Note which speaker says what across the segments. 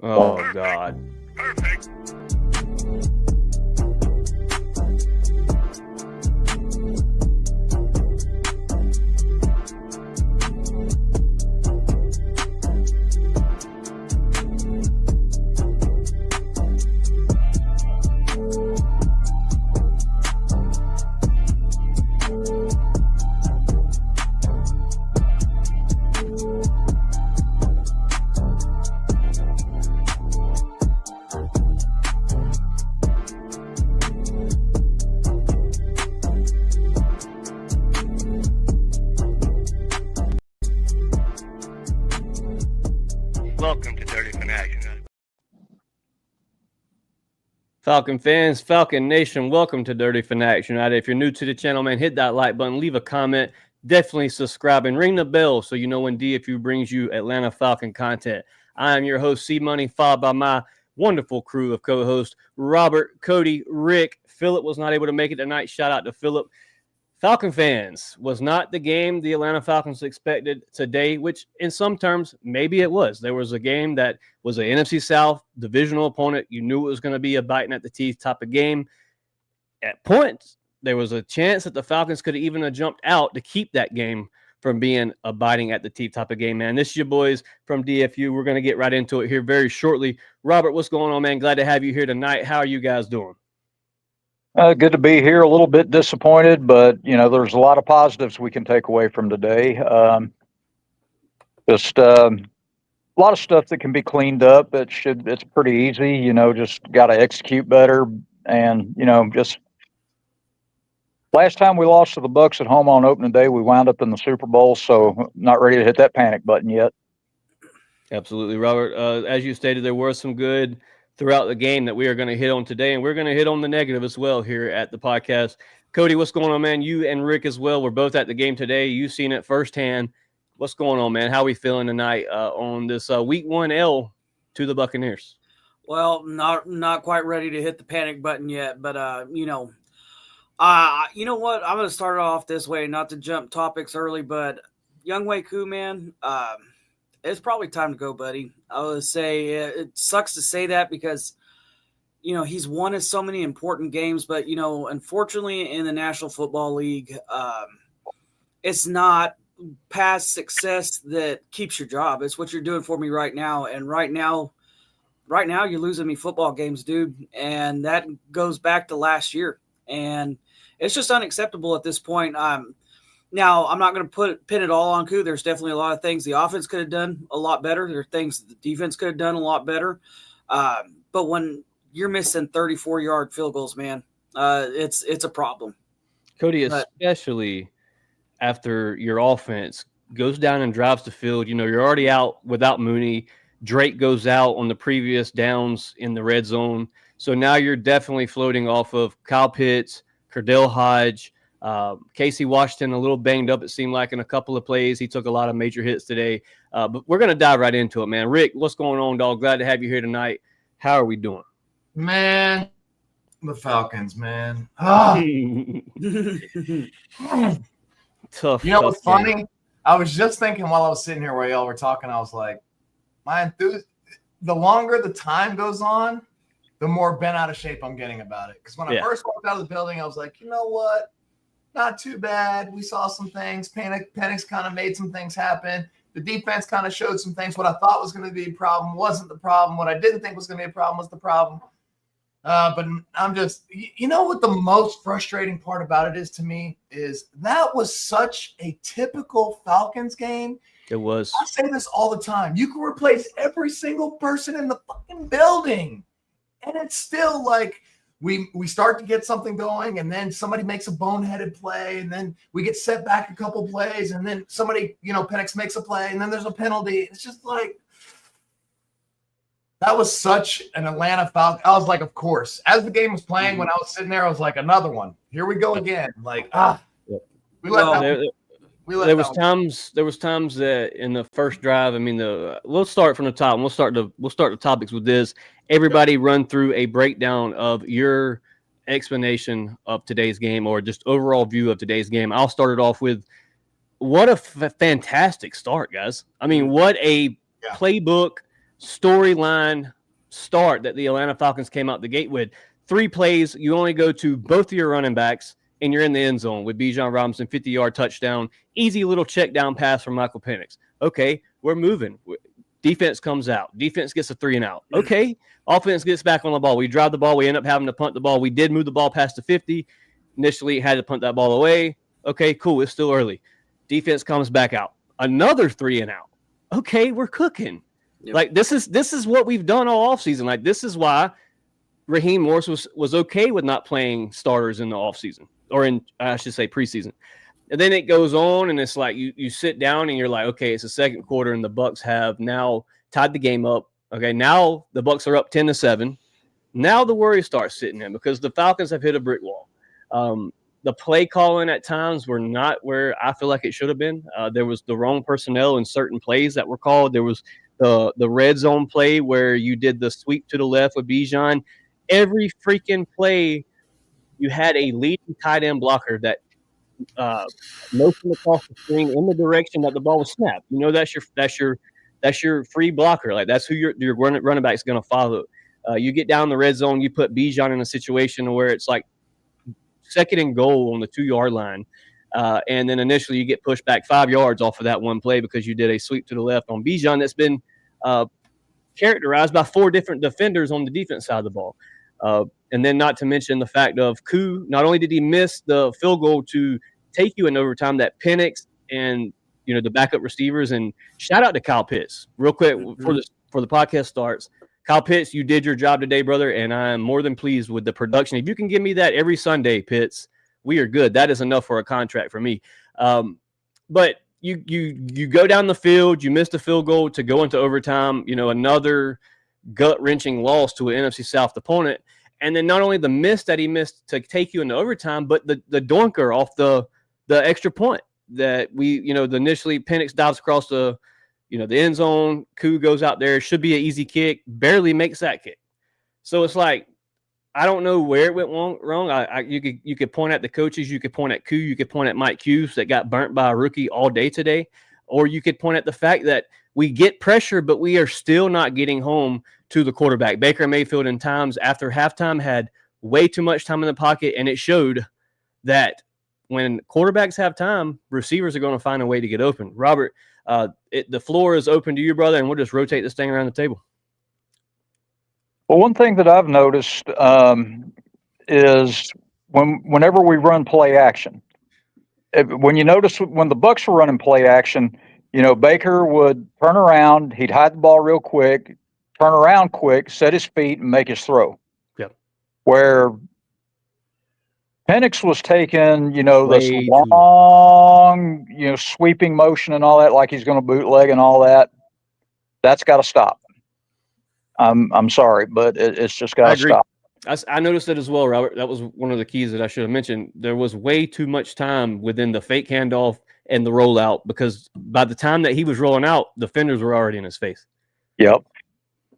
Speaker 1: Oh, God.
Speaker 2: Perfect. Welcome to Dirty Fanatics.
Speaker 1: Falcon fans, Falcon Nation, welcome to Dirty Fanatics United. If you're new to the channel, man, hit that like button, leave a comment, definitely subscribe, and ring the bell so you know when DFU brings you Atlanta Falcon content. I am your host, C-Money, followed by my wonderful crew of co-hosts, Robert, Cody, Rick. Philip was not able to make it tonight. Shout out to Philip. Falcon fans, was not the game the Atlanta Falcons expected today, which in some terms, maybe it was. There was a game that was an NFC South divisional opponent. You knew it was going to be a biting at the teeth type of game. At points, there was a chance that the Falcons could have even jumped out to keep that game from being a biting at the teeth type of game, man. This is your boys from DFU. We're going to get right into it here very shortly. Robert, what's going on, man? Glad to have you here tonight. How are you guys doing?
Speaker 3: Good to be here. A little bit disappointed, but there's a lot of positives we can take away from today. Just a lot of stuff that can be cleaned up. It's pretty easy. Just got to execute better. And just last time we lost to the Bucs at home on opening day, we wound up in the Super Bowl. So not ready to hit that panic button yet.
Speaker 1: Absolutely, Robert. As you stated, there were some good throughout the game that we are going to hit on today, and we're going to hit on the negative as well here at the podcast. Cody, what's going on, man? You and Rick as well. We're both at the game today. You've seen it firsthand. What's going on, man? How are we feeling tonight on this Week 1 L to the Buccaneers?
Speaker 4: Well, not quite ready to hit the panic button yet, but you know what? I'm going to start off this way, not to jump topics early, but Young Wei Koo, man, it's probably time to go, buddy. I would say it sucks to say that because, he's won in so many important games, but, unfortunately in the National Football League, it's not past success that keeps your job. It's what you're doing for me right now. And right now you're losing me football games, dude. And that goes back to last year. And it's just unacceptable at this point. Now, I'm not going to pin it all on Koo. There's definitely a lot of things the offense could have done a lot better. There are things the defense could have done a lot better. But when you're missing 34-yard field goals, man, it's a problem.
Speaker 1: Cody, especially after your offense goes down and drives the field. You're already out without Mooney. Drake goes out on the previous downs in the red zone. So now you're definitely floating off of Kyle Pitts, Cordell Hodge, Casey Washington, a little banged up, it seemed like, in a couple of plays. He took a lot of major hits today. But we're going to dive right into it, man. Rick, what's going on, dog? Glad to have you here tonight. How are we doing?
Speaker 5: Man, the Falcons, man. Oh.
Speaker 1: Tough.
Speaker 5: You know what's funny? I was just thinking while I was sitting here while y'all were talking, I was like, the longer the time goes on, the more bent out of shape I'm getting about it. Because when I first walked out of the building, I was like, you know what? Not too bad. We saw some things. Penix kind of made some things happen. The defense kind of showed some things. What I thought was going to be a problem wasn't the problem. What I didn't think was going to be a problem was the problem. But I'm just, what the most frustrating part about it is to me is that was such a typical Falcons game.
Speaker 1: It was.
Speaker 5: I say this all the time. You can replace every single person in the fucking building. And it's still like we start to get something going, and then somebody makes a boneheaded play, and then we get set back a couple plays, and then somebody, Penix makes a play, and then there's a penalty. It's just like that was such an Atlanta Falcon. I was like, of course. As the game was playing, when I was sitting there, I was like, another one. Here we go again. Like, we let that.
Speaker 1: There was times that in the first drive. I mean, we'll start from the top. And we'll start the topics with this. Everybody run through a breakdown of your explanation of today's game, or just overall view of today's game. I'll start it off with what a fantastic start, guys. I mean, what a playbook storyline start that the Atlanta Falcons came out the gate with. 3 plays, you only go to both of your running backs, and you're in the end zone with Bijan Robinson, 50-yard touchdown, easy little check down pass from Michael Penix. Okay, we're moving. Defense comes out. Defense gets a 3-and-out. Okay, offense gets back on the ball. We drive the ball. We end up having to punt the ball. We did move the ball past the 50. Initially, had to punt that ball away. Okay, cool. It's still early. Defense comes back out. Another 3-and-out. Okay, we're cooking.
Speaker 4: Yep.
Speaker 1: Like, this is what we've done all offseason. Like, this is why Raheem Morris was okay with not playing starters in the offseason, or in, I should say, preseason. And then it goes on, and it's like you sit down and you're like, okay, it's the second quarter, and the Bucs have now tied the game up. Okay, now the Bucs are up 10-7. Now the worry starts sitting in because the Falcons have hit a brick wall. The play calling at times were not where I feel like it should have been. There was the wrong personnel in certain plays that were called. There was the red zone play where you did the sweep to the left with Bijan. Every freaking play, you had a leading tight end blocker that motioned across the screen in the direction that the ball was snapped. You know, that's your free blocker. Like, that's who your running back is going to follow. You get down the red zone, you put Bijan in a situation where it's like 2nd and goal on the 2-yard line. And then initially you get pushed back 5 yards off of that one play because you did a sweep to the left on Bijan that's been characterized by 4 different defenders on the defense side of the ball. And then not to mention the fact of Koo, not only did he miss the field goal to take you in overtime, that Penix and, you know, the backup receivers, and shout out to Kyle Pitts real quick for the podcast starts. Kyle Pitts, you did your job today, brother, and I'm more than pleased with the production. If you can give me that every Sunday, Pitts, we are good. That is enough for a contract for me. But you go down the field, you miss the field goal to go into overtime, you know, another gut-wrenching loss to an NFC South opponent. And then not only the miss that he missed to take you into overtime, but the doinker off the extra point that initially Penix dives across the end zone. Koo goes out there. Should be an easy kick. Barely makes that kick. So it's like, I don't know where it went wrong. You could point at the coaches. You could point at Koo. You could point at Mike Hughes that got burnt by a rookie all day today. Or you could point at the fact that we get pressure, but we are still not getting home to the quarterback. Baker Mayfield in times after halftime had way too much time in the pocket, and it showed that when quarterbacks have time, receivers are going to find a way to get open. Robert, the floor is open to you, brother, and we'll just rotate this thing around the table.
Speaker 3: Well, one thing that I've noticed is whenever we run play action, when you notice when the Bucs were running play action, you know, Baker would turn around, he'd hide the ball real quick, turn around quick, set his feet, and make his throw.
Speaker 1: Yep.
Speaker 3: Where Penix was taking, you know, this
Speaker 1: Way
Speaker 3: long, you know, sweeping motion and all that, like he's going to bootleg and all that. That's got to stop. I'm sorry, but it's just got to stop.
Speaker 1: I noticed it as well, Robert. That was one of the keys that I should have mentioned. There was way too much time within the fake handoff and the rollout, because by the time that he was rolling out, defenders were already in his face.
Speaker 3: Yep.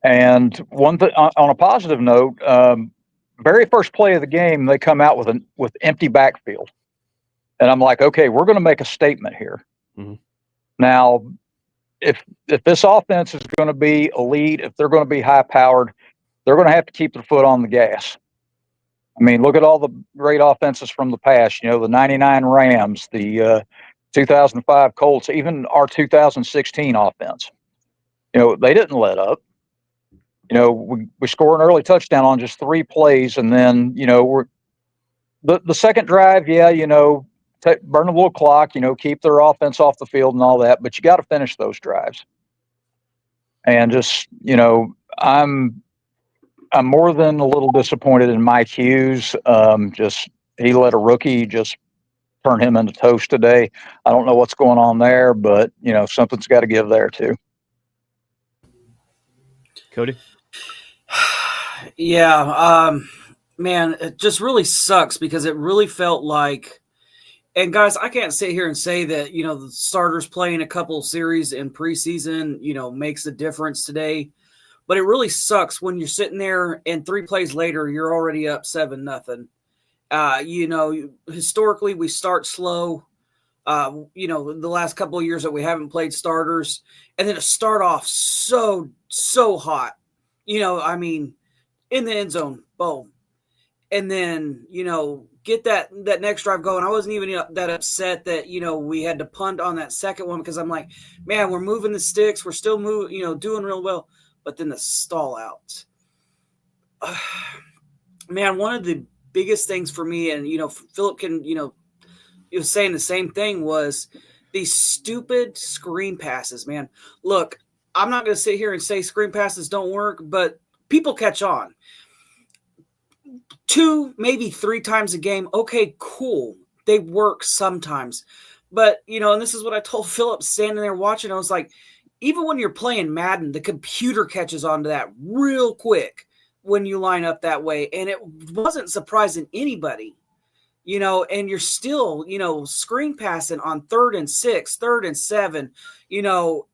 Speaker 3: And one thing on a positive note, very first play of the game, they come out with empty backfield, and I'm like, okay, we're going to make a statement here.
Speaker 1: Mm-hmm.
Speaker 3: Now, if this offense is going to be elite, if they're going to be high powered, they're going to have to keep their foot on the gas. I mean, look at all the great offenses from the past. You know, the '99 Rams, the 2005 Colts, even our 2016 offense. You know, they didn't let up. You know, we score an early touchdown on just 3 plays, and then, you know, the second drive, yeah, you know, burn a little clock, you know, keep their offense off the field and all that, but you got to finish those drives. And just, you know, I'm more than a little disappointed in Mike Hughes. He let a rookie just turn him into toast today. I don't know what's going on there, but, you know, something's got to give there too.
Speaker 1: Cody?
Speaker 4: Yeah, man, it just really sucks because it really felt like, and guys, I can't sit here and say that, you know, the starters playing a couple series in preseason, you know, makes a difference today, but it really sucks when you're sitting there and 3 plays later, you're already up 7-0. You know, historically we start slow. The last couple of years that we haven't played starters, and then to start off so hot, I mean, in the end zone, boom. And then, get that next drive going. I wasn't even that upset that, we had to punt on that second one because I'm like, man, we're moving the sticks. We're still moving, doing real well. But then the stall out. Man, one of the biggest things for me, and, Philip can, he was saying the same thing, was these stupid screen passes, man. Look, I'm not going to sit here and say screen passes don't work, but people catch on. 2, maybe 3 times a game. Okay, cool. They work sometimes. But, and this is what I told Philip standing there watching. I was like, even when you're playing Madden, the computer catches on to that real quick when you line up that way. And it wasn't surprising anybody, and you're still, screen passing on 3rd and 6, 3rd and 7, and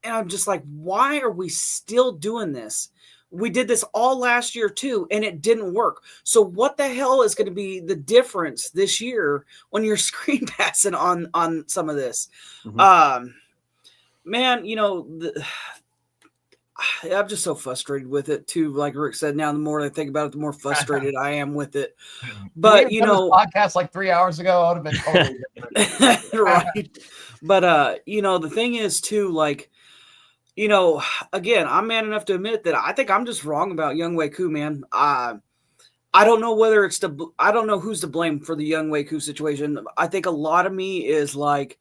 Speaker 4: I'm just like, why are we still doing this? We did this all last year too, and it didn't work. So what the hell is going to be the difference this year when you're screen passing on some of this? Mm-hmm. Man, I'm just so frustrated with it too. Like Rick said, now the more I think about it, the more frustrated I am with it. But
Speaker 5: this podcast like 3 hours ago, I would have been totally different.
Speaker 4: Right. But the thing is too, like, again, I'm man enough to admit that I think I'm just wrong about Young Wei-Koo, man. I don't know whether I don't know who's to blame for the Young Wei-Koo situation. I think a lot of me is like,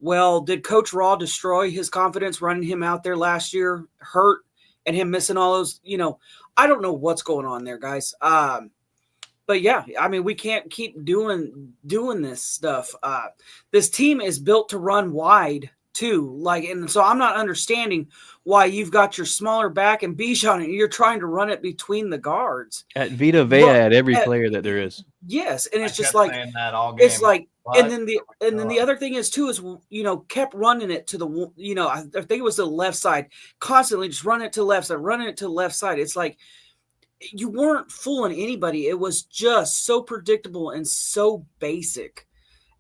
Speaker 4: well, did Coach Raw destroy his confidence running him out there last year, hurt, and him missing all those? I don't know what's going on there, guys. But yeah, I mean, we can't keep doing this stuff. This team is built to run wide too. And so I'm not understanding why you've got your smaller back and Bijan and you're trying to run it between the guards.
Speaker 1: At Vita Vea, at every player that there is.
Speaker 4: Yes, and it's just like it's like, and then the other thing is too is kept running it to the I think it was the left side, constantly just running it to the left side, running it to the left side. It's like you weren't fooling anybody. It was just so predictable and so basic.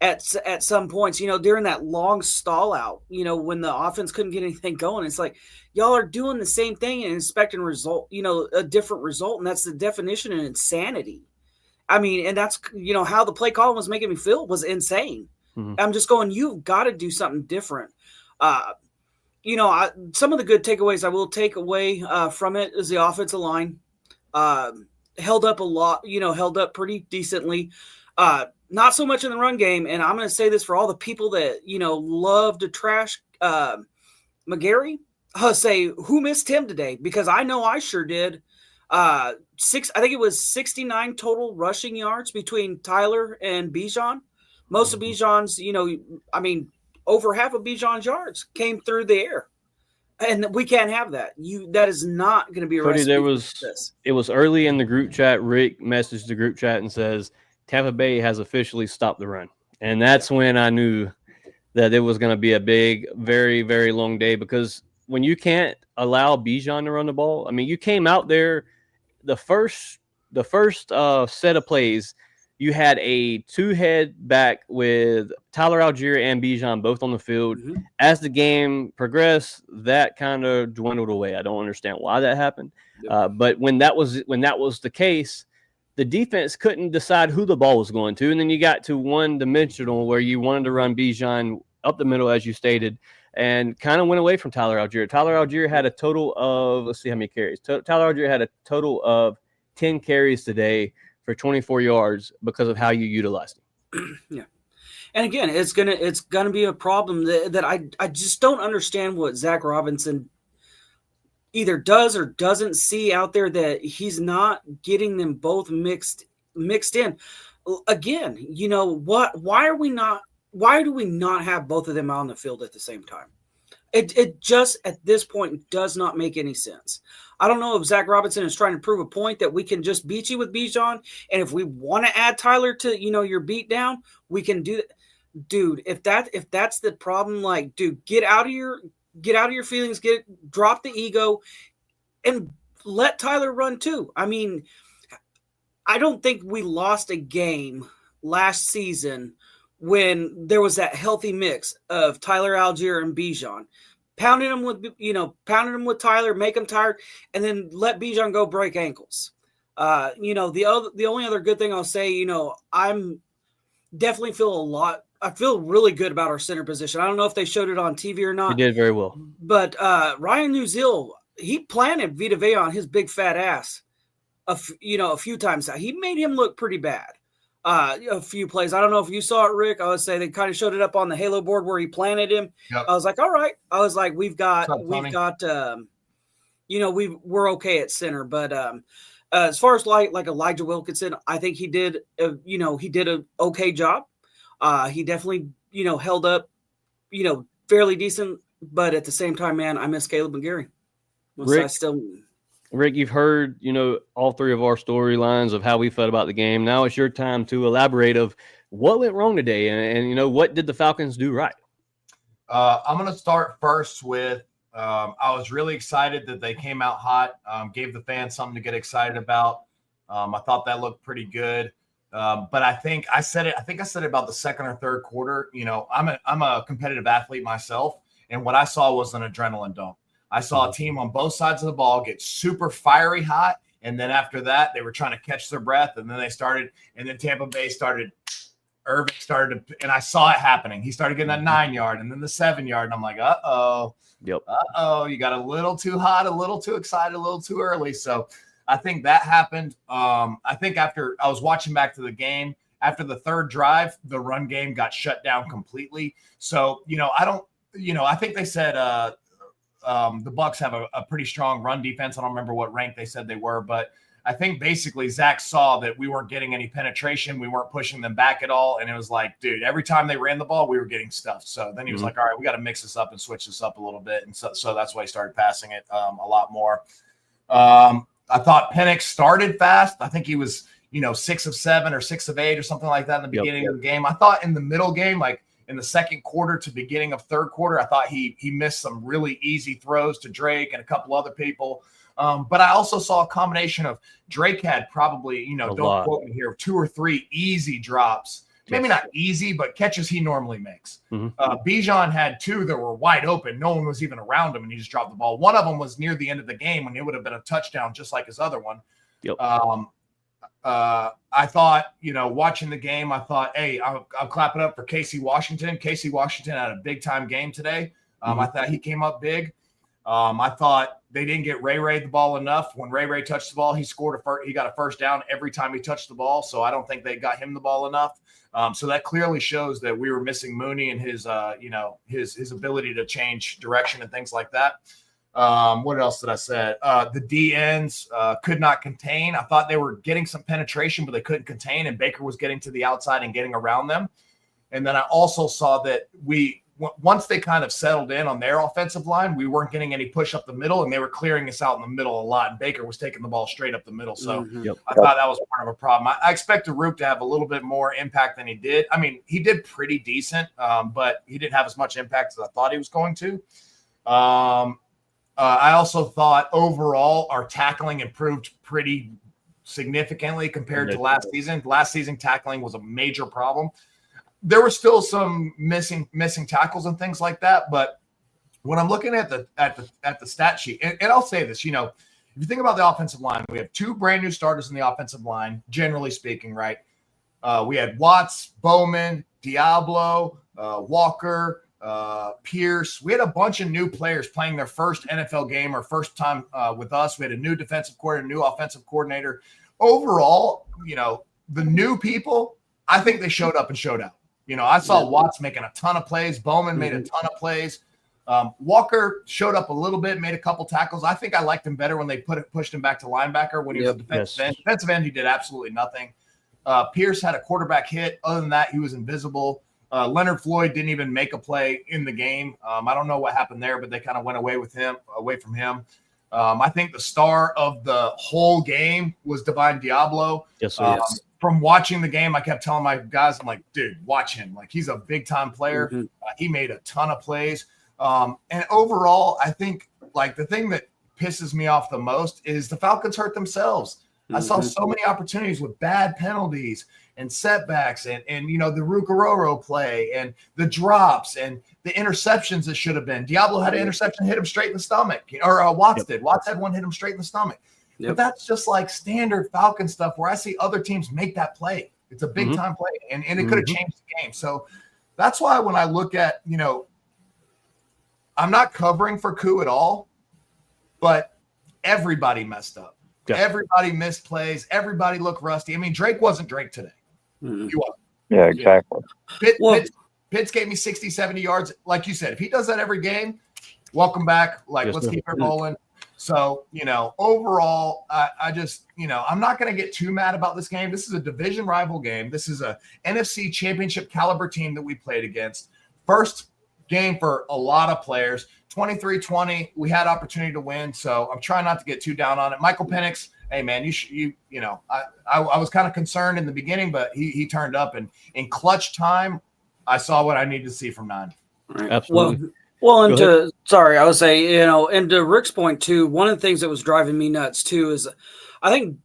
Speaker 4: At some points, during that long stall out, when the offense couldn't get anything going, it's like y'all are doing the same thing and expecting a different result, and that's the definition of insanity. I mean, and that's how the play call was making me feel was insane. Mm-hmm. I'm just going, you've got to do something different. Some of the good takeaways I will take away from it is the offensive line held up a lot, held up pretty decently. Not so much in the run game, and I'm going to say this for all the people that, love to trash McGarry. I'll say, who missed him today? Because I know I sure did. I think it was 69 total rushing yards between Tyler and Bijan. Most of Bijan's, over half of Bijan's yards came through the air. And we can't have that. That is not going to be a recipe.
Speaker 1: It was early in the group chat. Rick messaged the group chat and says, Tampa Bay has officially stopped the run. And that's when I knew that it was going to be a big, very, very long day, because when you can't allow Bijan to run the ball, I mean, you came out there, the first set of plays, you had a 2-head back with Tyler Algier and Bijan both on the field. Mm-hmm. As the game progressed, that kind of dwindled away. I don't understand why that happened. Yep. But when that was the case, the defense couldn't decide who the ball was going to. And then you got to one-dimensional where you wanted to run Bijan up the middle, as you stated, and kind of went away from Tyler Algier. Tyler Algier had a total of, let's see how many carries. Tyler Algier had a total of 10 carries today for 24 yards because of how you utilized him.
Speaker 4: Yeah. And again, it's gonna be a problem that I just don't understand what Zach Robinson either does or doesn't see out there, that he's not getting them both mixed in. Again, why do we not have both of them on the field at the same time? It just at this point does not make any sense. I don't know if Zach Robinson is trying to prove a point that we can just beat you with Bijan, and if we want to add Tyler to your beat down, we can do that. Dude, if that's the problem, get out of your feelings, drop the ego, and let Tyler run too. I mean, I don't think we lost a game last season when there was that healthy mix of Tyler Algier and Bijan. Pounding him with Tyler, make him tired, and then let Bijan go break ankles. The only other good thing I'll say, I'm definitely I feel really good about our center position. I don't know if they showed it on TV or not.
Speaker 1: He did very well.
Speaker 4: But Ryan Nuzil, he planted Vita Vea on his big fat ass a few times. He made him look pretty bad. A few plays. I don't know if you saw it, Rick. I would say they kind of showed it up on the Halo board where he planted him.
Speaker 5: Yep.
Speaker 4: I was like, all right. I was like, we're okay at center. But as far as like Elijah Wilkinson, I think he did an okay job. He definitely, held up, fairly decent. But at the same time, man, I miss Caleb McGarry.
Speaker 1: Rick, you've heard, all three of our storylines of how we felt about the game. Now it's your time to elaborate of what went wrong today and what did the Falcons do right?
Speaker 5: I'm going to start first with I was really excited that they came out hot, gave the fans something to get excited about. I thought that looked pretty good. But I think I said it about the second or third quarter. I'm a competitive athlete myself, and what I saw was an adrenaline dump. I saw a team on both sides of the ball get super fiery hot, and then after that, they were trying to catch their breath, and then Tampa Bay started. Irving started to, and I saw it happening. He started getting that 9-yard and then the 7-yard, and I'm like, uh-oh.
Speaker 1: Yep.
Speaker 5: Uh-oh, you got a little too hot, a little too excited, a little too early. So I think that happened. I think after I was watching back to the game, after the third drive, the run game got shut down completely. So, I think they said the Bucs have a pretty strong run defense. I don't remember what rank they said they were, but I think basically Zach saw that we weren't getting any penetration. We weren't pushing them back at all. And it was like, dude, every time they ran the ball, we were getting stuffed. So then he was like, all right, we got to mix this up and switch this up a little bit. And so that's why he started passing it a lot more. I thought Penix started fast. I think he was, 6 of 7 or 6 of 8 or something like that in the beginning of the game. I thought in the middle game, like in the second quarter to beginning of third quarter, I thought he missed some really easy throws to Drake and a couple other people. But I also saw a combination of Drake had probably, don't quote me here, 2 or 3 easy drops. Maybe not easy, but catches he normally makes. Bijan had 2 that were wide open. No one was even around him, and he just dropped the ball. One of them was near the end of the game when it would have been a touchdown, just like his other one.
Speaker 1: Yep.
Speaker 5: I thought, watching the game, I thought, hey, I'll clap it up for Casey Washington. Casey Washington had a big-time game today. I thought he came up big. I thought they didn't get Ray the ball enough. When Ray touched the ball, he got a first down every time he touched the ball. So I don't think they got him the ball enough. So that clearly shows that we were missing Mooney and his ability to change direction and things like that. What else did I say? The D ends could not contain. I thought they were getting some penetration, but they couldn't contain, and Baker was getting to the outside and getting around them. And then I also saw that once they kind of settled in on their offensive line, we weren't getting any push up the middle, and they were clearing us out in the middle a lot. And Baker was taking the ball straight up the middle. So I thought that was part of a problem. I expected Roop to have a little bit more impact than he did. I mean, he did pretty decent, but he didn't have as much impact as I thought he was going to. I also thought overall our tackling improved pretty significantly compared to last season. Last season, tackling was a major problem. There were still some missing tackles and things like that. But when I'm looking at the stat sheet, and I'll say this, if you think about the offensive line, we have 2 brand new starters in the offensive line, generally speaking, right? We had Watts, Bowman, Diablo, Walker, Pierce. We had a bunch of new players playing their first NFL game or first time with us. We had a new defensive coordinator, new offensive coordinator. Overall, the new people, I think they showed up and showed out. I saw Watts making a ton of plays. Bowman made a ton of plays. Walker showed up a little bit, made a couple tackles. I think I liked him better when they pushed him back to linebacker when he was a defensive end. Defensive end, he did absolutely nothing. Pierce had a quarterback hit. Other than that, he was invisible. Leonard Floyd didn't even make a play in the game. I don't know what happened there, but they kind of went away from him. I think the star of the whole game was Divine Diablo.
Speaker 1: Yes,
Speaker 5: from watching the game, I kept telling my guys, I'm like, dude, watch him. Like, he's a big-time player. He made a ton of plays. And overall, I think, like, the thing that pisses me off the most is the Falcons hurt themselves. I saw so many opportunities with bad penalties and setbacks and the Rukaroro play and the drops and the interceptions that should have been. Diablo had an interception, hit him straight in the stomach, or Watts did. Watts had one hit him straight in the stomach. But that's just like standard Falcon stuff where I see other teams make that play. It's a big time play, and it could have changed the game. So that's why when I look at, I'm not covering for Koo at all, but everybody messed up. Yeah. Everybody missed plays. Everybody looked rusty. I mean, Drake wasn't Drake today. He wasn't.
Speaker 3: Yeah, exactly.
Speaker 5: Pitts gave me 60, 70 yards. Like you said, if he does that every game, welcome back. Let's keep it rolling. So, overall, I just, I'm not going to get too mad about this game. This is a division rival game. This is a NFC championship caliber team that we played against. First game for a lot of players. 23-20, we had opportunity to win. So I'm trying not to get too down on it. Michael Penix, hey man, I was kind of concerned in the beginning, but he turned up, and in clutch time, I saw what I needed to see from 9.
Speaker 1: Right. Absolutely.
Speaker 4: Well, and I would say, and to Rick's point too, one of the things that was driving me nuts too is, I think,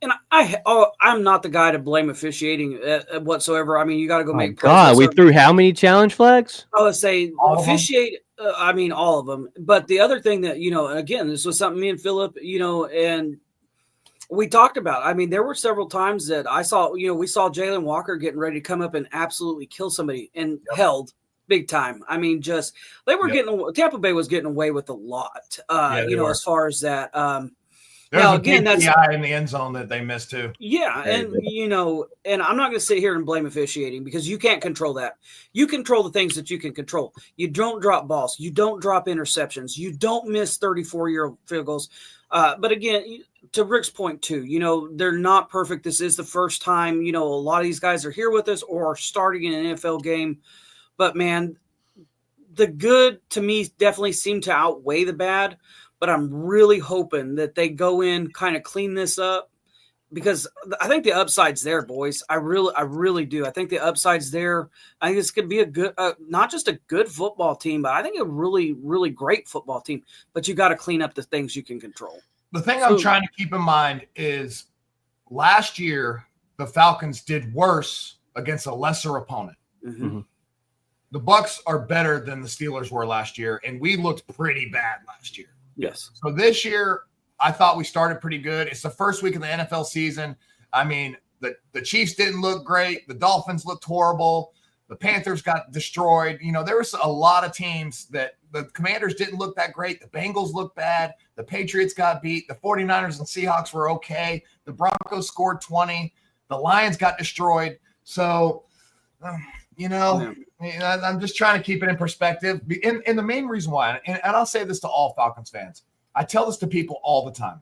Speaker 4: and I'm not the guy to blame officiating whatsoever. I mean, you got to go make.
Speaker 1: God, we threw how many challenge flags?
Speaker 4: I would say officiate. All of them. But the other thing that again, this was something me and Philip, and we talked about. I mean, there were several times that I saw, we saw Jalen Walker getting ready to come up and absolutely kill somebody and held. Big time. I mean, they were Tampa Bay was getting away with a lot, as far as that.
Speaker 5: There's now, again, that's PI in the end zone that they missed too.
Speaker 4: Yeah. And, and I'm not going to sit here and blame officiating because you can't control that. You control the things that you can control. You don't drop balls. You don't drop interceptions. You don't miss 34-year field goals. But again, to Rick's point too, they're not perfect. This is the first time, a lot of these guys are here with us or are starting in an NFL game. But, man, the good, to me, definitely seem to outweigh the bad. But I'm really hoping that they go in, kind of clean this up. Because I think the upside's there, boys. I really do. I think the upside's there. I think it's going to be a good, not just a good football team, but I think a really, really great football team. But you got to clean up the things you can control.
Speaker 5: The thing I'm trying to keep in mind is last year, the Falcons did worse against a lesser opponent.
Speaker 1: Mm-hmm.
Speaker 5: The Bucs are better than the Steelers were last year, and we looked pretty bad last year.
Speaker 4: Yes.
Speaker 5: So this year, I thought we started pretty good. It's the first week of the NFL season. I mean, the Chiefs didn't look great. The Dolphins looked horrible. The Panthers got destroyed. There was a lot of teams that the Commanders didn't look that great. The Bengals looked bad. The Patriots got beat. The 49ers and Seahawks were okay. The Broncos scored 20. The Lions got destroyed. So, I'm just trying to keep it in perspective. And the main reason why, and I'll say this to all Falcons fans, I tell this to people all the time.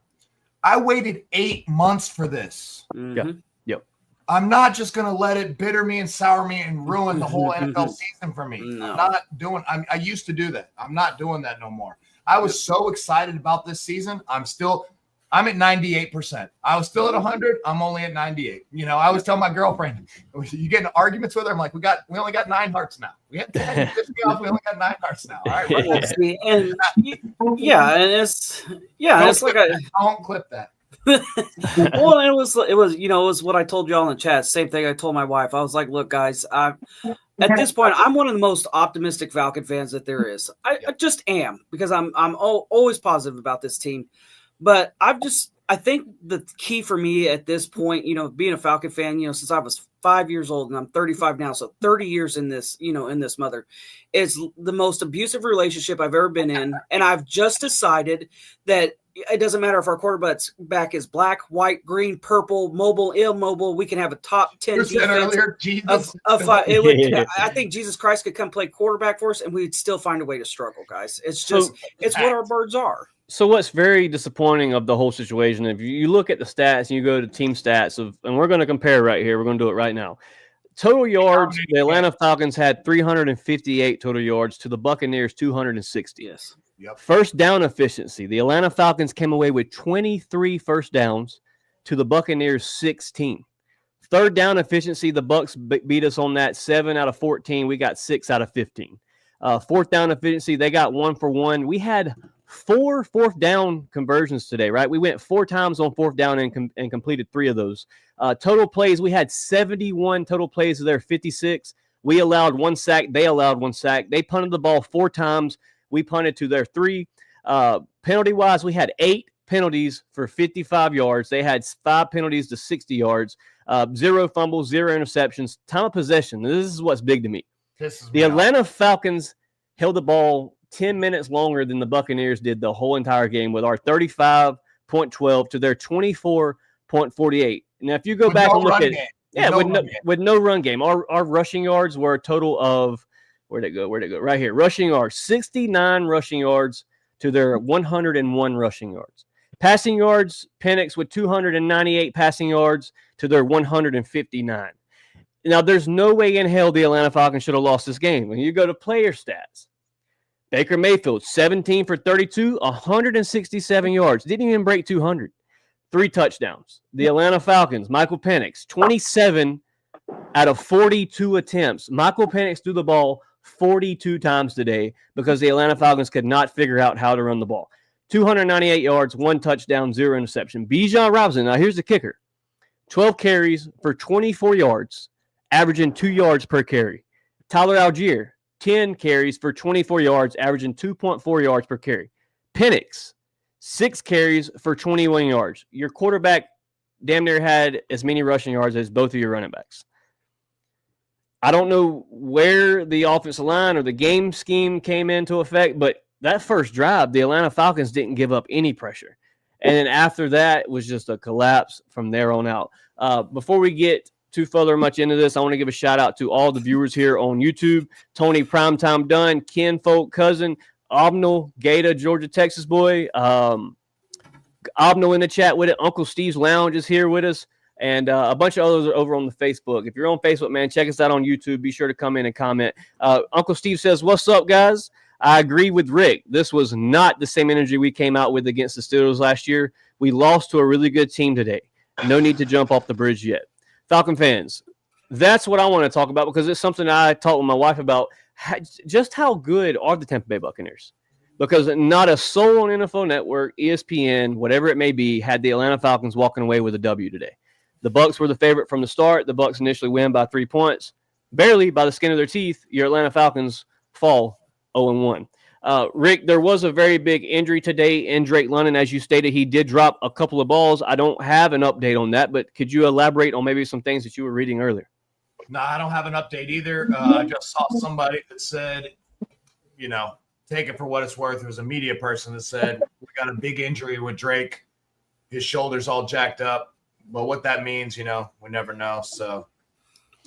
Speaker 5: I waited 8 months for this.
Speaker 1: Mm-hmm. Yep.
Speaker 5: I'm not just going to let it bitter me and sour me and ruin the whole NFL season for me.
Speaker 4: No.
Speaker 5: I'm not doing. I used to do that. I'm not doing that no more. I was so excited about this season. I'm at 98%. I was still at 100. I'm only at 98. I was telling my girlfriend, you get in arguments with her. I'm like, we only got 9 hearts now. We had 10, 50 off. We only got 9 hearts now. All right.
Speaker 4: It's like
Speaker 5: I won't clip that.
Speaker 4: Well, it was what I told y'all in the chat. Same thing I told my wife. I was like, look, guys, at this point, I'm one of the most optimistic Falcon fans that there is. I just am because I'm always positive about this team. But I think the key for me at this point, being a Falcon fan, since I was 5 years old and I'm 35 now, so 30 years in this, in this mother, is the most abusive relationship I've ever been in. And I've just decided that it doesn't matter if our quarterback is black, white, green, purple, mobile, immobile. We can have a top 10 defense. I think Jesus Christ could come play quarterback for us, and we'd still find a way to struggle, guys. It's what our birds are.
Speaker 1: So what's very disappointing of the whole situation, if you look at the stats and you go to team stats and we're going to compare right here. We're going to do it right now. Total yards, the Atlanta Falcons had 358 total yards to the Buccaneers 260.
Speaker 4: Yes.
Speaker 5: Yep.
Speaker 1: First down efficiency, the Atlanta Falcons came away with 23 first downs to the Buccaneers 16. Third down efficiency, the Bucs beat us on that 7 out of 14. We got 6 out of 15. Fourth down efficiency, they got 1 for 1. We had 4 fourth down conversions today, right? We went 4 times on 4th down and completed 3 of those. Total plays, we had 71 total plays of their 56. We allowed 1 sack. They allowed 1 sack. They punted the ball 4 times. We punted to their 3. Penalty-wise, we had 8 penalties for 55 yards. They had 5 penalties to 60 yards. 0 fumbles, 0 interceptions. Time of possession. This is what's big to me. The Atlanta Falcons held the ball 10 minutes longer than the Buccaneers did the whole entire game, with our 35.12 to their 24.48. Now, if you go back and look at with no run game, our rushing yards were a total of, where'd it go? Right here. Rushing yards, 69 rushing yards to their 101 rushing yards. Passing yards, Penix with 298 passing yards to their 159. Now, there's no way in hell the Atlanta Falcons should have lost this game. When you go to player stats, Baker Mayfield, 17 for 32, 167 yards. Didn't even break 200. 3 touchdowns. The Atlanta Falcons, Michael Penix, 27 out of 42 attempts. Michael Penix threw the ball 42 times today because the Atlanta Falcons could not figure out how to run the ball. 298 yards, 1 touchdown, 0 interception. Bijan Robinson, now here's the kicker. 12 carries for 24 yards, averaging 2 yards per carry. Tyler Algier, 10 carries for 24 yards, averaging 2.4 yards per carry. Penix, 6 carries for 21 yards. Your quarterback damn near had as many rushing yards as both of your running backs. I don't know where the offensive line or the game scheme came into effect, but that first drive, the Atlanta Falcons didn't give up any pressure. And then after that, it was just a collapse from there on out. Before we get too further much into this, I want to give a shout out to all the viewers here on YouTube. Tony Primetime Dunn, Ken Folk Cousin, Obnal, Gator, Georgia, Texas boy. Obnal in the chat with it. Uncle Steve's Lounge is here with us. And a bunch of others are over on the Facebook. If you're on Facebook, man, check us out on YouTube. Be sure to come in and comment. Uncle Steve says, "What's up, guys? I agree with Rick. This was not the same energy we came out with against the Steelers last year. We lost to a really good team today. No need to jump off the bridge yet." Falcon fans, that's what I want to talk about because it's something I talked with my wife about. Just how good are the Tampa Bay Buccaneers? Because not a soul on NFL Network, ESPN, whatever it may be, had the Atlanta Falcons walking away with a W today. The Bucs were the favorite from the start. The Bucs initially win by 3 points. Barely by the skin of their teeth, your Atlanta Falcons fall 0-1. Rick, there was a very big injury today in Drake London. As you stated, he did drop a couple of balls. I don't have an update on that, but could you elaborate on maybe some things that you were reading earlier?
Speaker 5: No, I don't have an update either. I just saw somebody that said, take it for what it's worth. It was a media person that said, we got a big injury with Drake. His shoulder's all jacked up. But what that means, we never know. So,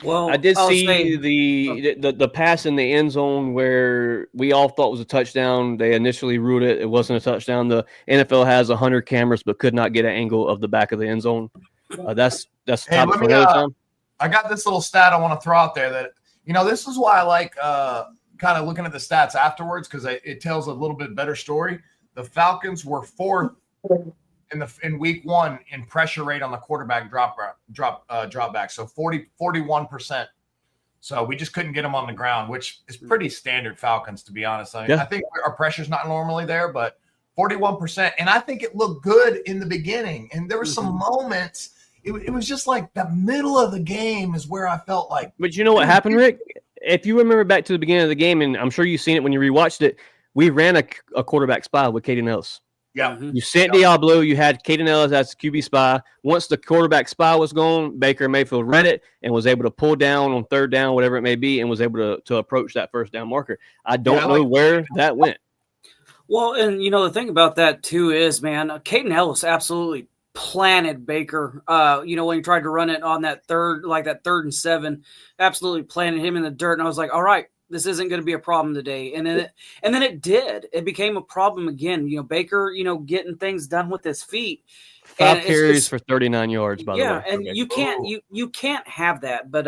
Speaker 4: well,
Speaker 1: I did see the pass in the end zone where we all thought was a touchdown. They initially ruled it. It wasn't a touchdown. The NFL has 100 cameras, but could not get an angle of the back of the end zone. That's the topic for another time.
Speaker 5: I got this little stat I want to throw out there that, this is why I like kind of looking at the stats afterwards because it tells a little bit better story. The Falcons were 4th in week 1 in pressure rate on the quarterback drop back. So 41%. So we just couldn't get them on the ground, which is pretty standard Falcons, to be honest. I think our pressure's not normally there, but 41%. And I think it looked good in the beginning. And there were some moments. It was just like the middle of the game is where I felt like.
Speaker 1: But you know what happened, Rick? If you remember back to the beginning of the game, and I'm sure you've seen it when you rewatched it, we ran a quarterback spy with Caden Ellis.
Speaker 5: Yeah.
Speaker 1: You sent Diablo. You had Caden Ellis as the QB spy. Once the quarterback spy was gone, Baker Mayfield read it and was able to pull down on 3rd down, whatever it may be, and was able to approach that 1st down marker. I don't know where that went.
Speaker 4: Well, and the thing about that too is, man, Caden Ellis absolutely planted Baker. When he tried to run it on that 3rd and 7, absolutely planted him in the dirt. And I was like, all right, this isn't going to be a problem today. And then it did. It became a problem again. Baker, getting things done with his feet.
Speaker 1: 5 carries for 39 yards, by the way.
Speaker 4: Yeah, and you can't have that. But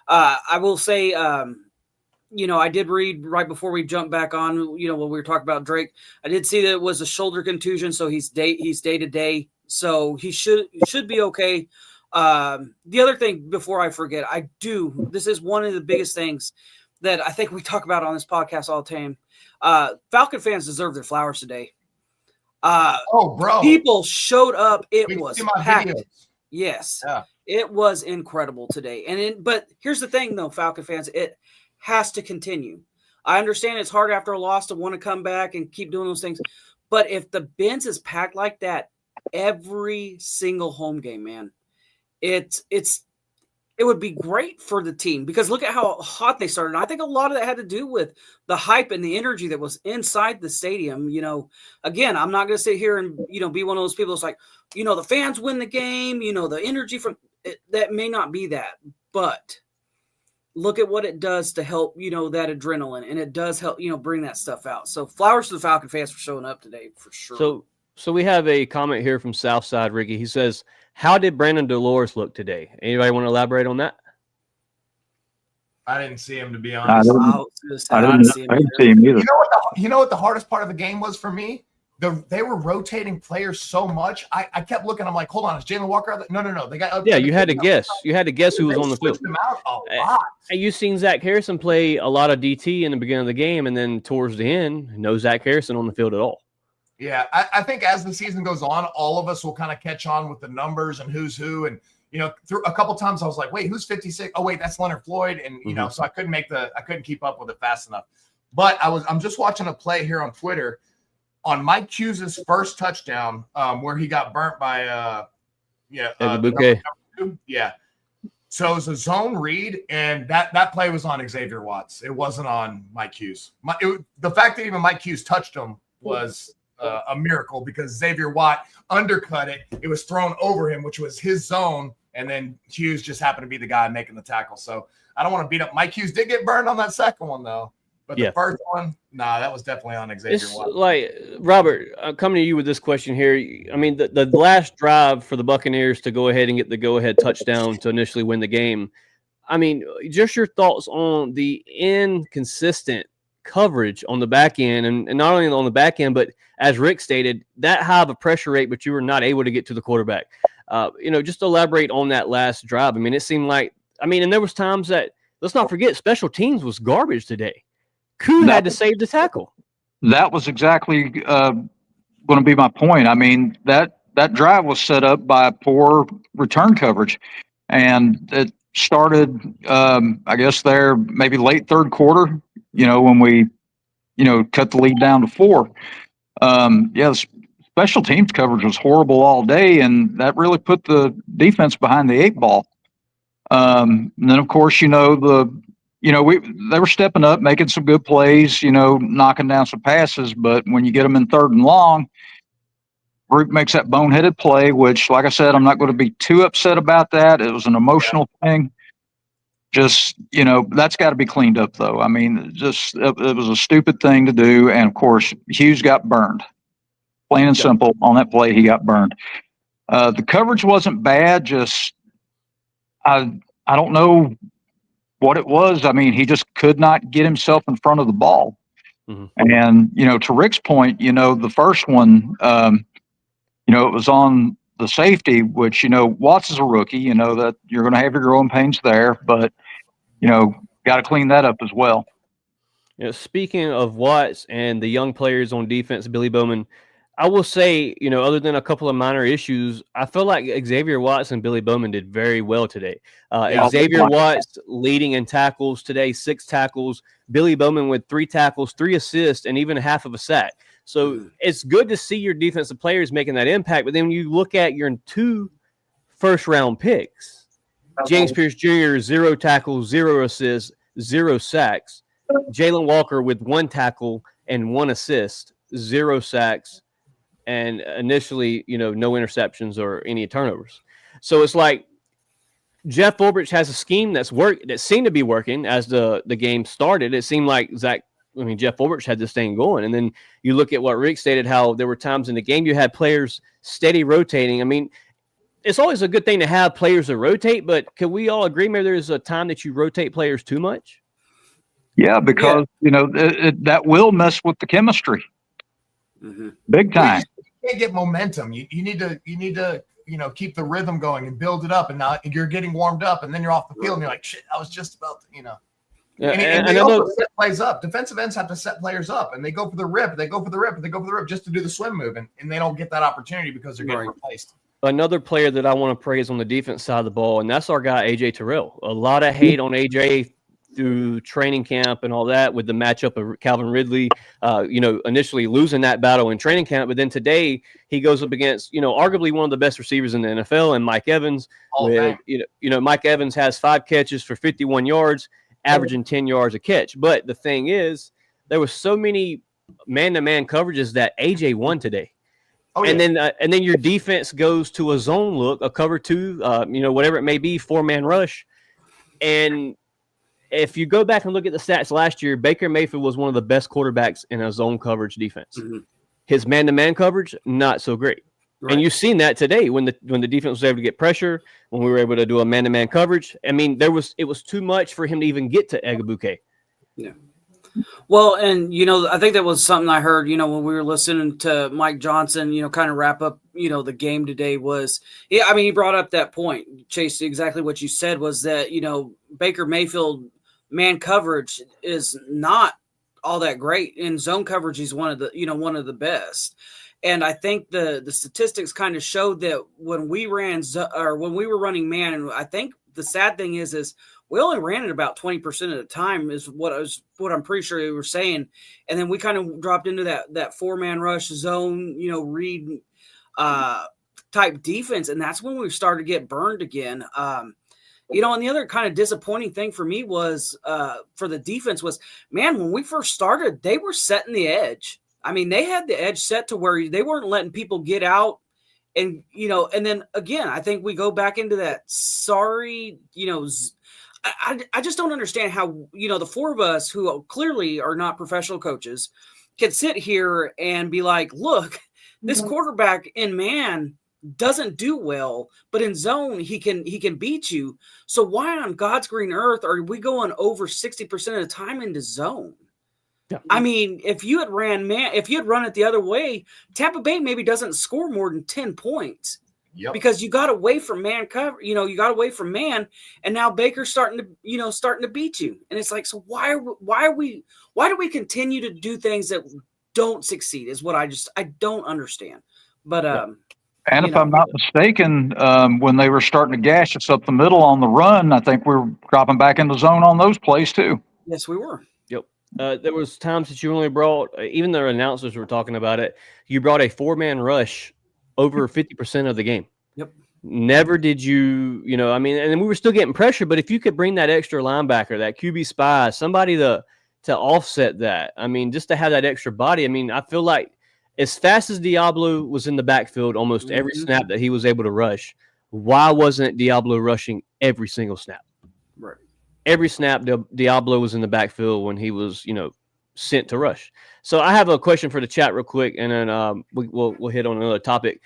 Speaker 4: I will say, I did read right before we jumped back on, when we were talking about Drake, I did see that it was a shoulder contusion, so he's day to day. So he should be okay. The other thing before I forget, this is one of the biggest things. that I think we talk about on this podcast all the time. Falcon fans deserve their flowers today.
Speaker 5: Bro.
Speaker 4: People showed up. It
Speaker 5: We
Speaker 4: was
Speaker 5: see my
Speaker 4: packed.
Speaker 5: videos.
Speaker 4: Yes.
Speaker 5: Yeah.
Speaker 4: It was incredible today. But here's the thing, though, Falcon fans, it has to continue. I understand it's hard after a loss to want to come back and keep doing those things. But if the Benz is packed like that every single home game, man, it would be great for the team, because look at how hot they started. And I think a lot of that had to do with the hype and the energy that was inside the stadium. You know, again, I'm not going to sit here and, be one of those people that's like, the fans win the game, the energy from it, that may not be that, but look at what it does to help, that adrenaline, and it does help, bring that stuff out. So flowers to the Falcon fans for showing up today, for sure.
Speaker 1: So we have a comment here from Southside Ricky. He says, how did Brandon Dolores look today? Anybody want to elaborate on that?
Speaker 5: I didn't see him, to be honest.
Speaker 3: I didn't see him either.
Speaker 5: You know what the hardest part of the game was for me? They were rotating players so much. I kept looking. I'm like, hold on, is Jalen Walker out there? No. They got.
Speaker 1: Yeah, you had to guess. You had to guess who was on the field.
Speaker 5: Them out a lot.
Speaker 1: And you've seen Zach Harrison play a lot of DT in the beginning of the game, and then towards the end, no Zach Harrison on the field at all. Yeah,
Speaker 5: I think as the season goes on, all of us will kind of catch on with the numbers and who's who. And, through a couple times I was like, wait, who's 56? Oh, wait, that's Leonard Floyd. And, so I couldn't keep up with it fast enough. But I'm just watching a play here on Twitter on Mike Hughes' first touchdown, where he got burnt by,
Speaker 1: Bouquet.
Speaker 5: Yeah. So it was a zone read, and that play was on Xavier Watts. It wasn't on Mike Hughes. The fact that even Mike Hughes touched him was a miracle, because Xavier Watt undercut it. It was thrown over him, which was his zone, and then Hughes just happened to be the guy making the tackle. So I don't want to beat up. Mike Hughes did get burned on that second one, though. But the first one, that was definitely on Xavier Watt.
Speaker 1: Like, Robert, I'm coming to you with this question here. I mean, the last drive for the Buccaneers to go ahead and get the go-ahead touchdown to initially win the game, I mean, just your thoughts on the inconsistent coverage on the back end, and not only on the back end, but as Rick stated, that high of a pressure rate, but you were not able to get to the quarterback. Just elaborate on that last drive. I mean, it seemed like, and there was times that, let's not forget, special teams was garbage today. Koo had to save the tackle.
Speaker 3: That was exactly going to be my point. I mean, that drive was set up by poor return coverage, and it started, I guess, there maybe late third quarter, when we, cut the lead down to 4. The special teams coverage was horrible all day, and that really put the defense behind the 8 ball. And then, of course, they were stepping up, making some good plays, knocking down some passes. But when you get them in 3rd and long, Group makes that boneheaded play, which, like I said, I'm not going to be too upset about that. It was an emotional thing. Just, that's got to be cleaned up, though. I mean, it was a stupid thing to do. And, of course, Hughes got burned. Plain and simple, on that play, he got burned. The coverage wasn't bad. Just, I don't know what it was. I mean, he just could not get himself in front of the ball. Mm-hmm. And, to Rick's point, the first one, it was on the safety, which, Watts is a rookie, that you're going to have your growing pains there, but, got to clean that up as well.
Speaker 1: Speaking of Watts and the young players on defense, Billy Bowman, I will say, other than a couple of minor issues, I feel like Xavier Watts and Billy Bowman did very well today. Xavier Watts leading in tackles today, 6 tackles. Billy Bowman with 3 tackles, 3 assists, and even half of a sack. So it's good to see your defensive players making that impact. But then when you look at your 2 first-round picks, James Pierce Jr., 0 tackles, 0 assists, 0 sacks. Jalen Walker with 1 tackle and 1 assist, 0 sacks. And initially, no interceptions or any turnovers. So it's like Jeff Ulbrich has a scheme that seemed to be working as the game started. It seemed like Jeff Ulbrich had this thing going. And then you look at what Rick stated, how there were times in the game you had players steady rotating. I mean, it's always a good thing to have players that rotate, but can we all agree maybe there's a time that you rotate players too much?
Speaker 3: Yeah, because, that will mess with the chemistry. Mm-hmm. Big time.
Speaker 5: You can't get momentum. You need to keep the rhythm going and build it up. And now you're getting warmed up, and then you're off the field, and you're like, shit, I was just about to, And
Speaker 1: I
Speaker 5: they
Speaker 1: know
Speaker 5: also set plays up. Defensive ends have to set players up, and they go for the rip, they go for the rip, they go for the rip just to do the swim move, and they don't get that opportunity because they're getting replaced.
Speaker 1: another player that I want to praise on the defense side of the ball, and that's our guy AJ Terrell. A lot of hate on AJ through training camp and all that with the matchup of Calvin Ridley, initially losing that battle in training camp. But then today he goes up against, arguably one of the best receivers in the NFL and Mike Evans. Mike Evans has 5 catches for 51 yards, averaging 10 yards a catch. But the thing is, there were so many man-to-man coverages that AJ won today. And then your defense goes to a zone look, a cover 2, whatever it may be, 4-man rush. And if you go back and look at the stats last year, Baker Mayfield was one of the best quarterbacks in a zone coverage defense. Mm-hmm. His man-to-man coverage, not so great. Right. And you've seen that today when the defense was able to get pressure, when we were able to do a man-to-man coverage. I mean, it was too much for him to even get to Egabuke.
Speaker 4: Yeah. Well, and, I think that was something I heard, when we were listening to Mike Johnson, kind of wrap up, the game today was, he brought up that point, Chase, exactly what you said was that, Baker Mayfield man coverage is not all that great. In zone coverage, he's one of the best. And I think the statistics kind of showed that when we were running man, and I think the sad thing is we only ran it about 20% of the time is what I'm pretty sure they were saying. And then we kind of dropped into that 4-man rush zone, read type defense. And that's when we started to get burned again. And the other kind of disappointing thing for me was for the defense was, man, when we first started, they were setting the edge. I mean, they had the edge set to where they weren't letting people get out. And, and then again, I think we go back into that I just don't understand how, the 4 of us who clearly are not professional coaches can sit here and be like, look, this quarterback in man doesn't do well, but in zone, he can beat you. So why on God's green earth are we going over 60% of the time into zone? Yeah. I mean, if you had run it the other way, Tampa Bay maybe doesn't score more than 10 points. Yep. Because you got away from man cover, you got away from man, and now Baker's starting to beat you. And it's like, so why do we continue to do things that don't succeed is what I don't understand. But
Speaker 3: and if I'm not mistaken, when they were starting to gash us up the middle on the run, I think we were dropping back in the zone on those plays too.
Speaker 4: Yes, we were.
Speaker 1: Yep. There was times that you only brought, even the announcers were talking about it, you brought a 4-man rush over 50% of the game.
Speaker 4: Yep.
Speaker 1: Never did you, and we were still getting pressure, but if you could bring that extra linebacker, that QB spy, somebody to offset that, just to have that extra body, I feel like as fast as Diablo was in the backfield almost every snap that he was able to rush, why wasn't Diablo rushing every single snap?
Speaker 4: Right.
Speaker 1: Every snap, Diablo was in the backfield when he was, sent to rush. So I have a question for the chat real quick, and then we'll hit on another topic.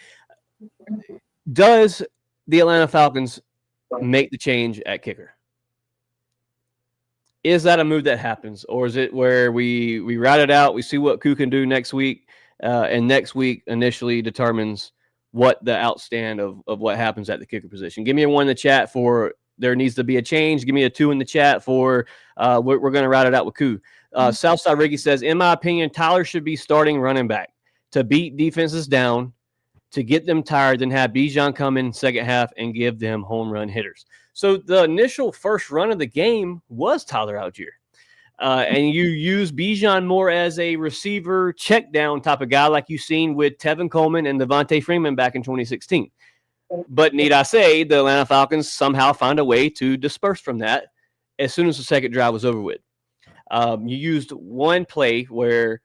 Speaker 1: Does the Atlanta Falcons make the change at kicker? Is that a move that happens, or is it where we ride it out, we see what Koo can do next week, and next week initially determines what the outstand of what happens at the kicker position? Give me a 1 in the chat for there needs to be a change. Give me a 2 in the chat for we're going to ride it out with Koo. Southside Ricky says, in my opinion, Tyler should be starting running back to beat defenses down, to get them tired, then have Bijan come in second half and give them home run hitters. So the initial first run of the game was Tyler Algier. And you use Bijan more as a receiver check down type of guy like you've seen with Tevin Coleman and Devontae Freeman back in 2016. But need I say, the Atlanta Falcons somehow found a way to disperse from that as soon as the second drive was over with. You used one play where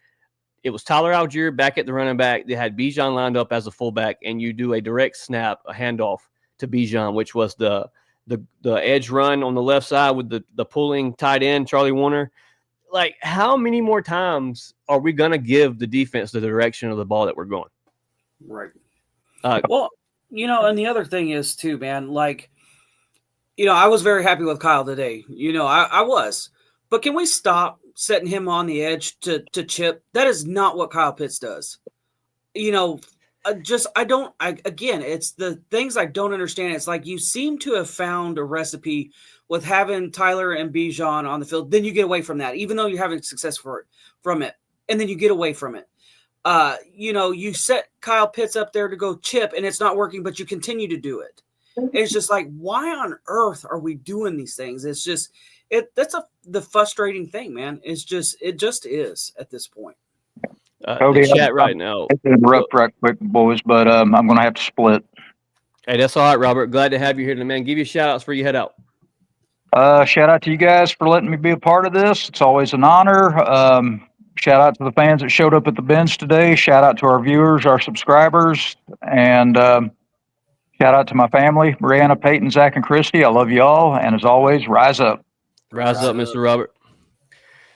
Speaker 1: it was Tyler Algier back at the running back. They had Bijan lined up as a fullback, and you do a direct snap, a handoff to Bijan, which was the edge run on the left side with the pulling tight end, Charlie Warner. Like, how many more times are we going to give the defense the direction of the ball that we're going?
Speaker 4: Right. Well, and the other thing is too, man, like, I was very happy with Kyle today. I was. But can we stop setting him on the edge to chip? That is not what Kyle Pitts does. Again, it's the things I don't understand. It's like you seem to have found a recipe with having Tyler and Bijan on the field. Then you get away from that, even though you're having success from it. And then you get away from it. You set Kyle Pitts up there to go chip and it's not working, but you continue to do it. It's just like, why on earth are we doing these things? It's just, the frustrating thing, man. It just is at this point.
Speaker 3: Cody,
Speaker 1: chat right now.
Speaker 3: Interrupt right quick, boys, but I'm going to have to split.
Speaker 1: Hey, that's all right, Robert. Glad to have you here, man. Give you shout outs before you head out.
Speaker 3: Shout out to you guys for letting me be a part of this. It's always an honor. Shout out to the fans that showed up at the bench today. Shout out to our viewers, our subscribers, and shout out to my family, Brianna, Peyton, Zach, and Christy. I love you all. And as always, rise up.
Speaker 1: Rise up, Mr. Robert.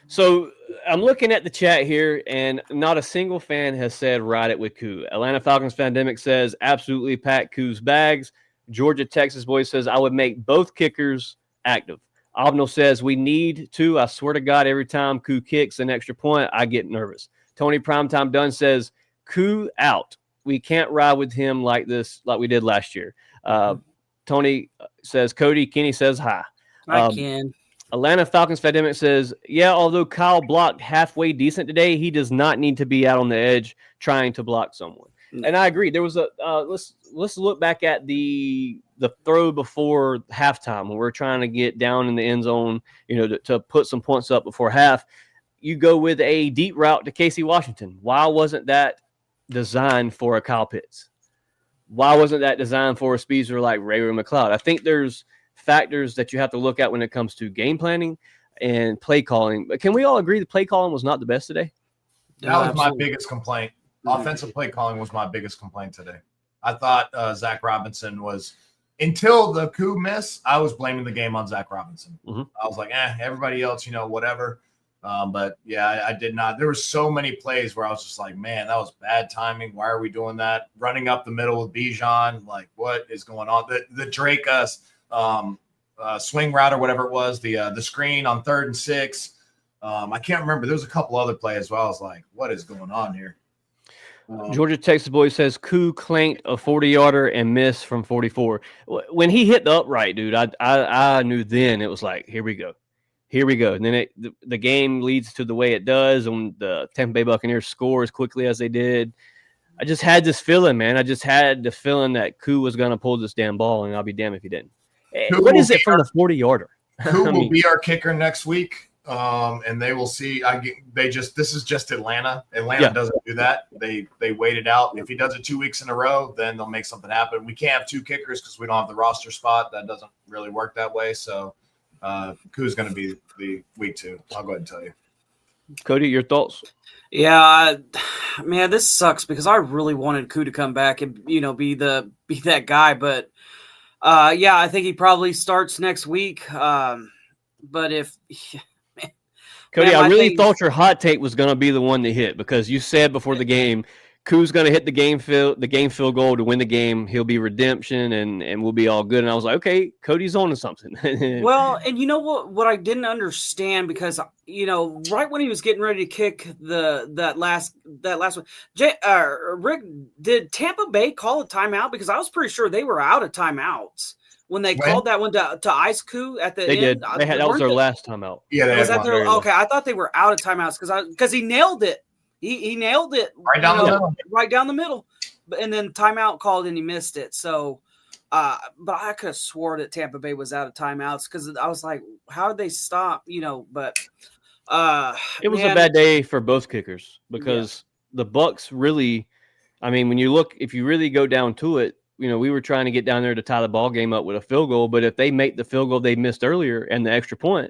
Speaker 1: So I'm looking at the chat here, and not a single fan has said ride it with Koo. Atlanta Falcons Pandemic says absolutely pack Koo's bags. Georgia Texas Boy says I would make both kickers active. Obnal says we need to. I swear to God, every time Koo kicks an extra point, I get nervous. Tony Primetime Dunn says Koo out. We can't ride with him like this, like we did last year. Tony says Cody. Kenny says hi.
Speaker 4: I can.
Speaker 1: Atlanta Falcons Pandemic says, yeah, although Kyle blocked halfway decent today, he does not need to be out on the edge trying to block someone. And I agree. There was a let's look back at the throw before halftime when we're trying to get down in the end zone, to put some points up before half. You go with a deep route to Casey Washington. Why wasn't that designed for a Kyle Pitts? Why wasn't that designed for a speedster like Ray McLeod? I think there's factors that you have to look at when it comes to game planning and play calling. But can we all agree the play calling was not the best today?
Speaker 5: That was my biggest complaint. Offensive play calling was my biggest complaint today. I thought Zach Robinson was, until the Koo miss, I was blaming the game on Zach Robinson.
Speaker 1: Mm-hmm.
Speaker 5: I was like, everybody else, whatever. But yeah, I did not. There were so many plays where I was just like, man, that was bad timing. Why are we doing that? Running up the middle with Bijan, like what is going on? The Drake swing route or whatever it was, the screen on 3rd and 6. I can't remember. There was a couple other plays where I was like, what is going on here?
Speaker 1: Georgia Texas Boy says Koo clanked a 40-yarder and missed from 44. When he hit the upright, dude, I knew then it was like, here we go. And then the game leads to the way it does, and the Tampa Bay Buccaneers score as quickly as they did. I just had this feeling, man. I just had the feeling that Koo was going to pull this damn ball, and I'll be damned if he didn't. What is it from the 40-yarder?
Speaker 5: Koo will be our kicker next week. And they will see. This is just Atlanta. Atlanta doesn't do that. They wait it out. If he does it 2 weeks in a row, then they'll make something happen. We can't have 2 kickers because we don't have the roster spot. That doesn't really work that way. So Koo's going to be the week 2. I'll go ahead and tell you.
Speaker 1: Cody, your thoughts?
Speaker 4: Yeah, man, this sucks because I really wanted Koo to come back and be that guy. But I think he probably starts next week. But if
Speaker 1: Cody, I really thought your hot take was going to be the one to hit because you said before the game, Koo's going to hit the game field goal to win the game. He'll be redemption and we'll be all good. And I was like, okay, Cody's on to something.
Speaker 4: Well, and you know what I didn't understand because, right when he was getting ready to kick that last one, Rick, did Tampa Bay call a timeout? Because I was pretty sure they were out of timeouts. When they called that one to ice Koo at the end.
Speaker 1: They did. That was their last timeout.
Speaker 5: Yeah,
Speaker 4: was that okay? I thought they were out of timeouts because he nailed it. He nailed it
Speaker 5: right down the middle.
Speaker 4: Right down the middle. And then timeout called and he missed it. So, but I could have swore that Tampa Bay was out of timeouts because I was like, how did they stop? But
Speaker 1: it was a bad day for both kickers because the Bucs really, when you look, if you really go down to it, we were trying to get down there to tie the ball game up with a field goal, but if they make the field goal they missed earlier and the extra point,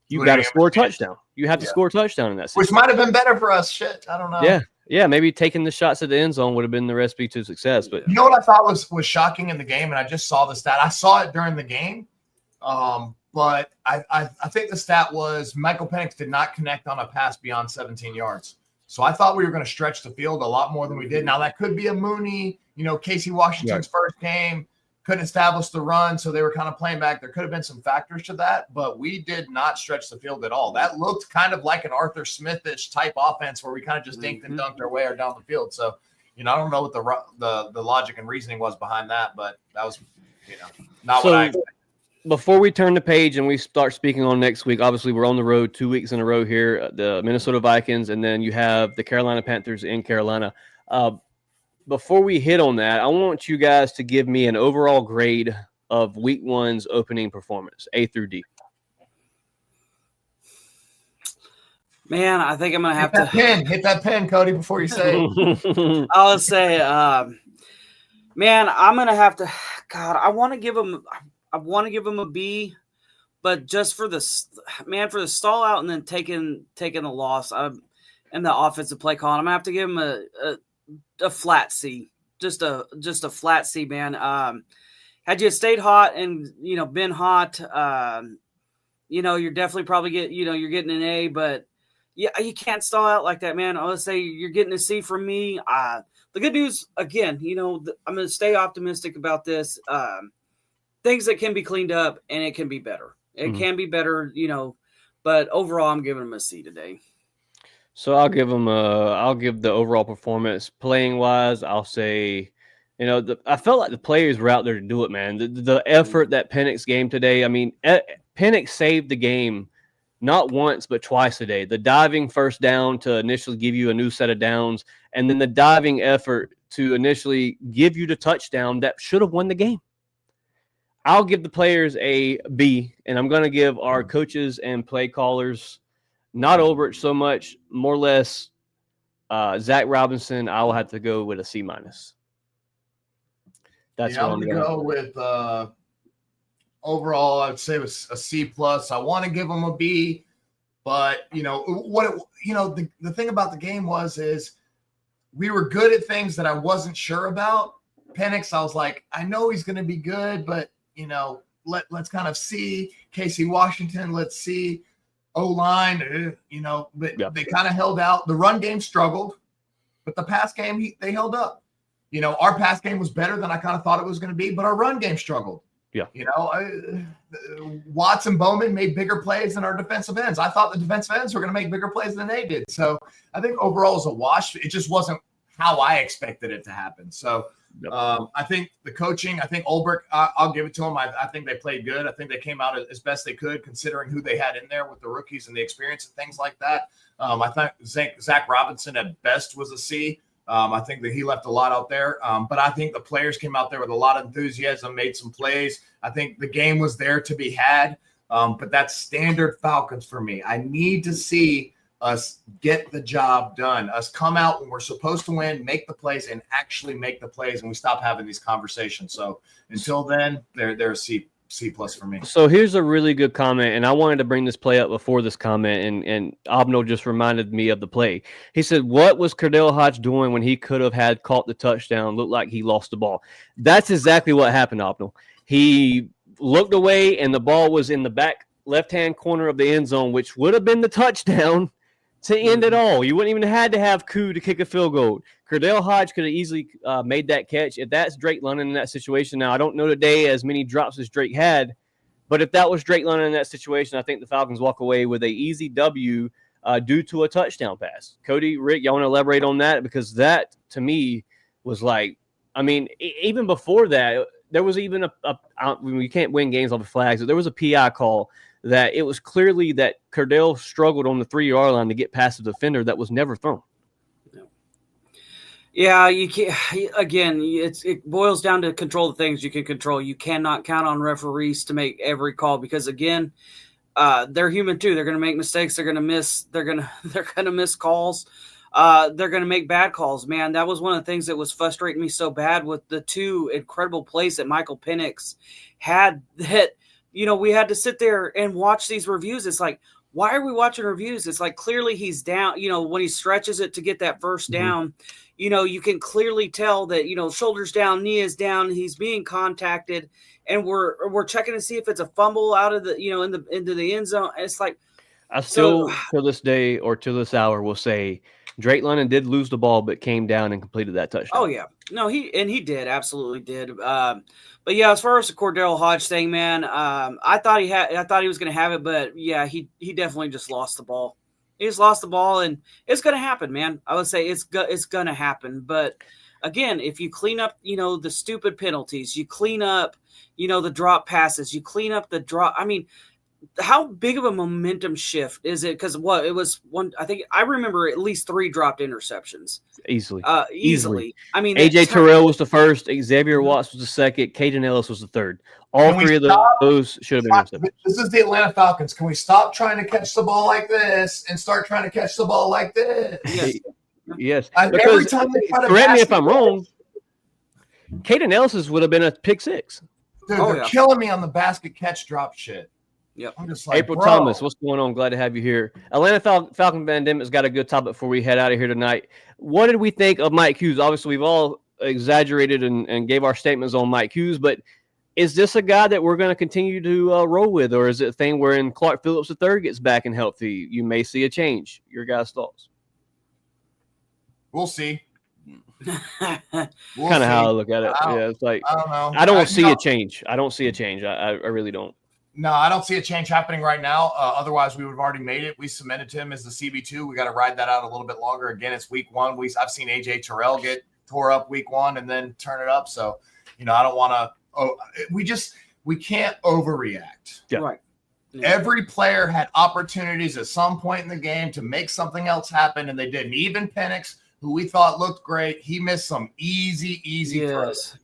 Speaker 1: you got to score a touchdown. You have to score a touchdown in that situation.
Speaker 5: Which might have been better for us. Shit, I don't know.
Speaker 1: Yeah, maybe taking the shots at the end zone would have been the recipe to success. But
Speaker 5: you know what I thought was shocking in the game, and I just saw the stat. I saw it during the game, but I think the stat was Michael Penix did not connect on a pass beyond 17 yards. So I thought we were going to stretch the field a lot more than we did. Now that could be a Mooney, Casey Washington's first game, couldn't establish the run, so they were kind of playing back. There could have been some factors to that, but we did not stretch the field at all. That looked kind of like an Arthur Smith-ish type offense where we kind of just dinked and dunked our way down the field. So I don't know what the logic and reasoning was behind that, but that was, not what I expected.
Speaker 1: Before we turn the page and we start speaking on next week, obviously we're on the road 2 weeks in a row here, the Minnesota Vikings, and then you have the Carolina Panthers in Carolina. Before we hit on that, I want you guys to give me an overall grade of week one's opening performance, A through D.
Speaker 4: Man, I think I'm going to have
Speaker 5: to hit that pen, Cody, before you say it.
Speaker 4: I'll say, man, I'm going to have to, God, I want to give him a B, but just for the stall out and then taking the loss and the offensive play call, I'm going to have to give him a flat C, just a flat C, man. Had you stayed hot and, been hot, you're definitely probably you're getting an A, but yeah, you can't stall out like that, man. I'll say you're getting a C from me. The good news, again, I'm going to stay optimistic about this. Things that can be cleaned up and it can be better. It can be better, but overall I'm giving them a C today.
Speaker 1: So I'll give the overall performance playing wise. I'll say, I felt like the players were out there to do it, man. The effort that Penix gave today. I mean, Penix saved the game not once, but twice a day. The diving first down to initially give you a new set of downs, and then the diving effort to initially give you the touchdown that should have won the game. I'll give the players a B, and I'm going to give our coaches and play callers, not Ulbrich so much, more or less Zach Robinson, I will have to go with a C-. That's
Speaker 5: I'm going to go with overall, I'd say it was a C+. I want to give them a B, but the thing about the game is we were good at things that I wasn't sure about. Penix, I was like, I know he's going to be good, but let's kind of see. Casey Washington, let's see. O-line, but they kind of held out. The run game struggled, but the pass game, they held up. Our pass game was better than I kind of thought it was going to be, but our run game struggled.
Speaker 1: Yeah.
Speaker 5: Watts and Bowman made bigger plays than our defensive ends. I thought the defensive ends were going to make bigger plays than they did. So I think overall it was a wash. It just wasn't how I expected it to happen. So I think the coaching, I think Ulbrich, I'll give it to them. I think they played good. I think they came out as best they could considering who they had in there with the rookies and the experience and things like that. I thought Zach Robinson at best was a C. I think that he left a lot out there. But I think the players came out there with a lot of enthusiasm, made some plays. I think the game was there to be had. But that's standard Falcons for me. I need to see us get the job done, us come out when we're supposed to win, make the plays, and actually make the plays, and we stop having these conversations. So until then, they're a C+ for me.
Speaker 1: So here's a really good comment, and I wanted to bring this play up before this comment, and Abno just reminded me of the play. He said, what was Cordell Hodge doing when he could have had caught the touchdown, looked like he lost the ball? That's exactly what happened, Abno. He looked away, and the ball was in the back left-hand corner of the end zone, which would have been the touchdown to end it all. You wouldn't even had to have Koo to kick a field goal. Cordell Hodge could have easily made that catch. If that's Drake London in that situation, now I don't know today as many drops as Drake had, but if that was Drake London in that situation, I think the Falcons walk away with an easy W due to a touchdown pass. Cody, Rick, y'all want to elaborate on that? Because that, to me, was like, I mean, even before that, there was even we can't win games off of flags, but there was a PI call that it was clearly that Cordell struggled on the 3-yard line to get past the defender that was never thrown.
Speaker 4: Yeah, you can't. Again, it boils down to control the things you can control. You cannot count on referees to make every call because, again, they're human too. They're going to make mistakes. They're going to miss. They're going to miss calls. They're going to make bad calls. Man, that was one of the things that was frustrating me so bad with the two incredible plays that Michael Penix had. That we had to sit there and watch these reviews. It's like, why are we watching reviews? It's like clearly he's down. When he stretches it to get that first down. You can clearly tell that, shoulders down, knee is down, he's being contacted, and we're checking to see if it's a fumble out of the, into the end zone. It's like,
Speaker 1: I still, to this day or to this hour, will say Drake London did lose the ball, but came down and completed that touchdown.
Speaker 4: Oh yeah. No, he did. Absolutely did. But yeah, as far as the Cordell Hodge thing, man, I thought he was going to have it, but yeah, he definitely just lost the ball. He just lost the ball, and it's going to happen, man. I would say it's going to happen. But again, if you clean up, the stupid penalties, you clean up, the drop passes, you clean up the drop. I mean, how big of a momentum shift is it? Because it was one, I think I remember at least 3 dropped interceptions.
Speaker 1: Easily.
Speaker 4: I mean,
Speaker 1: AJ Terrell was the first, Xavier Watts was the second, Caden Ellis was the third. All 3 of those should have been intercepted.
Speaker 5: This is the Atlanta Falcons. Can we stop trying to catch the ball like this and start trying to catch the ball like this?
Speaker 1: Yes.
Speaker 5: Every time they try to
Speaker 1: correct me if I'm wrong, Caden Ellis would have been a pick 6.
Speaker 5: Dude, they're killing me on the basket catch drop shit.
Speaker 4: Yep.
Speaker 5: I'm just like,
Speaker 1: April Thomas, what's going on? Glad to have you here. Atlanta Falcon Pandemic's got a good topic before we head out of here tonight. What did we think of Mike Hughes? Obviously, we've all exaggerated and gave our statements on Mike Hughes, but is this a guy that we're going to continue to roll with, or is it a thing wherein Clark Phillips III gets back and healthy, you may see a change? Your guys' thoughts?
Speaker 5: We'll see.
Speaker 1: Kind of how I look at it. Yeah, it's like
Speaker 5: I don't know.
Speaker 1: I don't see a change. I don't see a change. I really don't.
Speaker 5: No, I don't see a change happening right now. Otherwise, we would have already made it. We submitted to him as the CB2. We got to ride that out a little bit longer. Again, it's week 1. I've seen AJ Terrell get tore up week 1 and then turn it up. So, I don't want to. We can't overreact.
Speaker 1: Yeah.
Speaker 4: Right.
Speaker 5: Yeah. Every player had opportunities at some point in the game to make something else happen, and they didn't. Even Penix, who we thought looked great, he missed some easy throws.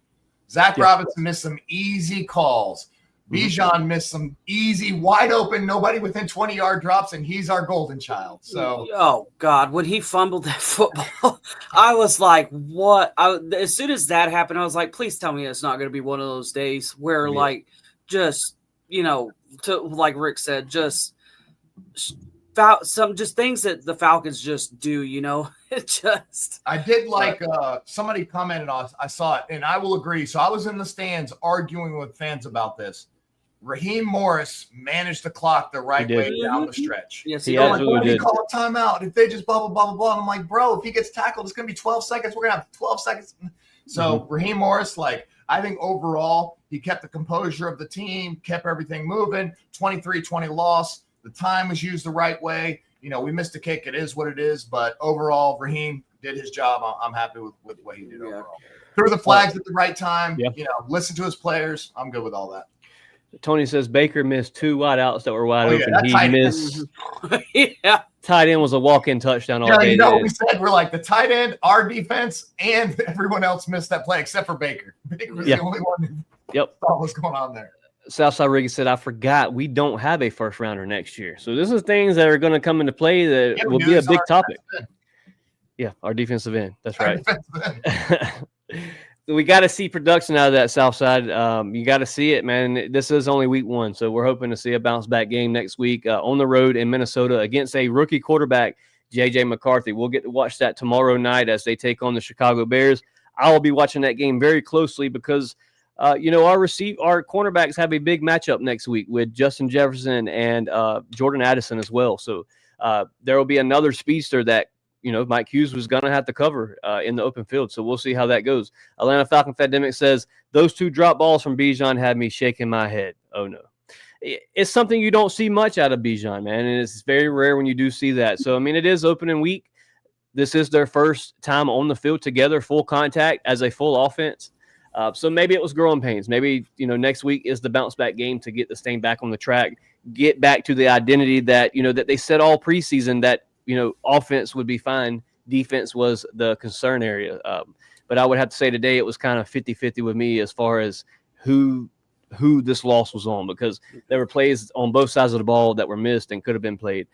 Speaker 5: Zach Robinson missed some easy calls. Bijan missed some easy, wide open, nobody within 20-yard drops, and he's our golden child. So,
Speaker 4: oh God, when he fumbled that football, I was like, "What?" As soon as that happened, I was like, "Please tell me it's not going to be one of those days where, like Rick said, just things that the Falcons just do." It just.
Speaker 5: I did like somebody commented on. I saw it, and I will agree. So I was in the stands arguing with fans about this. Raheem Morris managed the clock the right way down the stretch.
Speaker 4: Yes,
Speaker 1: he absolutely
Speaker 5: did.
Speaker 1: did.
Speaker 5: He called a timeout. If they just blah, blah, blah, blah, blah. And I'm like, bro, if he gets tackled, it's going to be 12 seconds. We're going to have 12 seconds. So Raheem Morris, I think overall, he kept the composure of the team, kept everything moving. 23-20 loss. The time was used the right way. We missed a kick. It is what it is. But overall, Raheem did his job. I'm happy with what he did overall. Threw the flags at the right time. Listen to his players. I'm good with all that.
Speaker 1: Tony says Baker missed 2 wideouts that were wide open. He missed. Tight end was a walk-in touchdown all day.
Speaker 5: We said we're like the tight end, our defense, and everyone else missed that play except for Baker. Baker was the only one who saw what was going on there.
Speaker 1: Southside Riggy said, I forgot we don't have a first rounder next year. So this is things that are going to come into play that will be a big topic. Yeah, our defensive end. That's right. We got to see production out of that Southside. You got to see it, man. This is only week 1, so we're hoping to see a bounce-back game next week on the road in Minnesota against a rookie quarterback, J.J. McCarthy. We'll get to watch that tomorrow night as they take on the Chicago Bears. I will be watching that game very closely because, our cornerbacks have a big matchup next week with Justin Jefferson and Jordan Addison as well. So there will be another speedster that Mike Hughes was going to have to cover in the open field. So we'll see how that goes. Atlanta Falcon Pandemic says, those 2 drop balls from Bijan had me shaking my head. Oh, no. It's something you don't see much out of Bijan, man, and it's very rare when you do see that. So, it is opening week. This is their first time on the field together, full contact as a full offense. So maybe it was growing pains. Maybe, next week is the bounce-back game to get this thing back on the track, get back to the identity that, that they said all preseason that, offense would be fine. Defense was the concern area. But I would have to say today it was kind of 50-50 with me as far as who this loss was on, because there were plays on both sides of the ball that were missed and could have been played.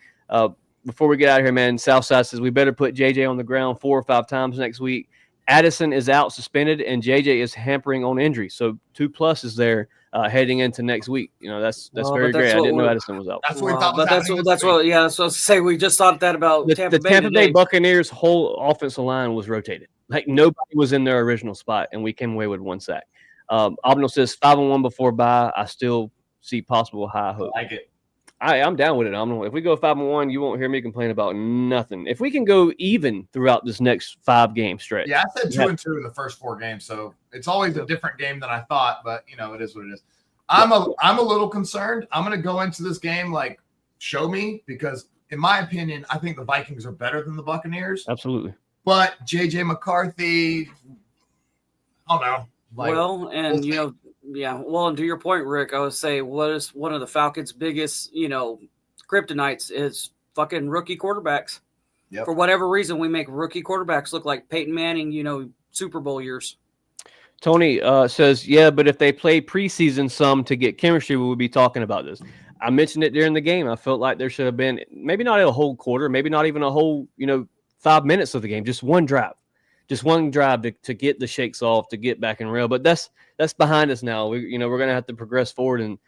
Speaker 1: Before we get out of here, man, Southside says we better put JJ on the ground 4 or 5 times next week. Addison is out suspended and JJ is hampering on injury. So 2 pluses there heading into next week. That's very great. I didn't know Addison was out.
Speaker 5: That's what we thought was happening.
Speaker 4: That's what I was to say. We just thought that about
Speaker 1: the Tampa Bay Buccaneers' whole offensive line was rotated. Like nobody was in their original spot, and we came away with 1 sack. Abno says 5-1 before bye. I still see possible high hope.
Speaker 5: I like it.
Speaker 1: I'm down with it. If we go 5-1, you won't hear me complain about nothing. If we can go even throughout this next 5-game stretch.
Speaker 5: Yeah, I said 2-2 in the first 4 games, so it's always a different game than I thought. But it is what it is. I'm a little concerned. I'm going to go into this game like show me, because in my opinion, I think the Vikings are better than the Buccaneers.
Speaker 1: Absolutely.
Speaker 5: But J.J. McCarthy, Oh no. Like,
Speaker 4: well, and well, and to your point, Rick, I would say what is one of the Falcons' biggest, kryptonites is fucking rookie quarterbacks.
Speaker 5: Yep.
Speaker 4: For whatever reason, we make rookie quarterbacks look like Peyton Manning, Super Bowl years.
Speaker 1: Tony says, yeah, but if they play preseason some to get chemistry, we would be talking about this. I mentioned it during the game. I felt like there should have been maybe not a whole quarter, maybe not even a whole, 5 minutes of the game, just one drive to get the shakes off, to get back in rail. But that's behind us now. We're going to have to progress forward and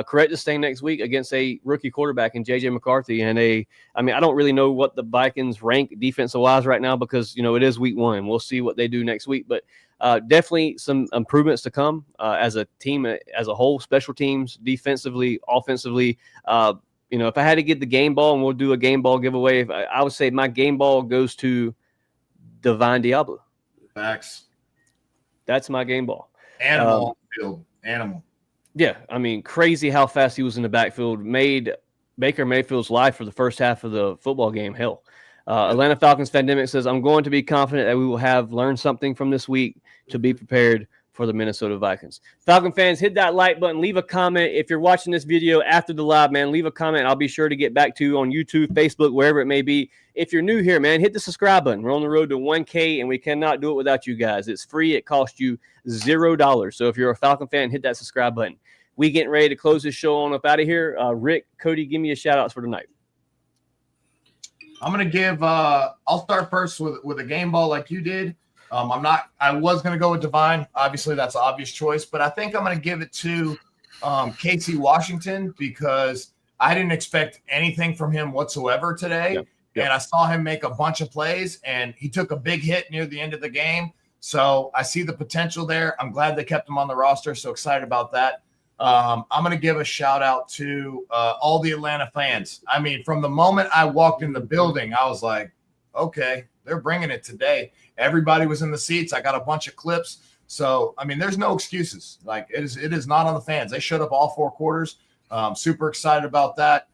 Speaker 1: correct this thing next week against a rookie quarterback in J.J. McCarthy. And I don't really know what the Vikings rank defensive wise right now because, it is week 1. We'll see what they do next week. But definitely some improvements to come as a team, as a whole, special teams, defensively, offensively. If I had to get the game ball, and we'll do a game ball giveaway, I would say my game ball goes to Divine Diablo.
Speaker 5: Facts.
Speaker 1: That's my game ball.
Speaker 5: Animal field. Animal.
Speaker 1: Yeah, crazy how fast he was in the backfield. Made Baker Mayfield's life for the first half of the football game hell. Atlanta Falcons Fandemic says, I'm going to be confident that we will have learned something from this week to be prepared for the Minnesota Vikings. Falcon fans, hit that like button. Leave a comment. If you're watching this video after the live, man, leave a comment. I'll be sure to get back to you on YouTube, Facebook, wherever it may be. If you're new here, man, hit the subscribe button. We're on the road to 1K, and we cannot do it without you guys. It's free. It costs you $0. So if you're a Falcon fan, hit that subscribe button. We getting ready to close this show on up out of here. Rick, Cody, give me a shout-outs for tonight.
Speaker 5: I'm going to give I'll start first with a game ball like you did. I was going to go with Divine. Obviously, that's an obvious choice, but I think I'm going to give it to Casey Washington because I didn't expect anything from him whatsoever today. Yep. And I saw him make a bunch of plays, and he took a big hit near the end of the game. So I see the potential there. I'm glad they kept him on the roster. So excited about that. I'm going to give a shout out to all the Atlanta fans. From the moment I walked in the building, I was like, okay, they're bringing it today. Everybody was in the seats. I got a bunch of clips. So, there's no excuses. Like it is not on the fans. They showed up all 4 quarters. Super excited about that.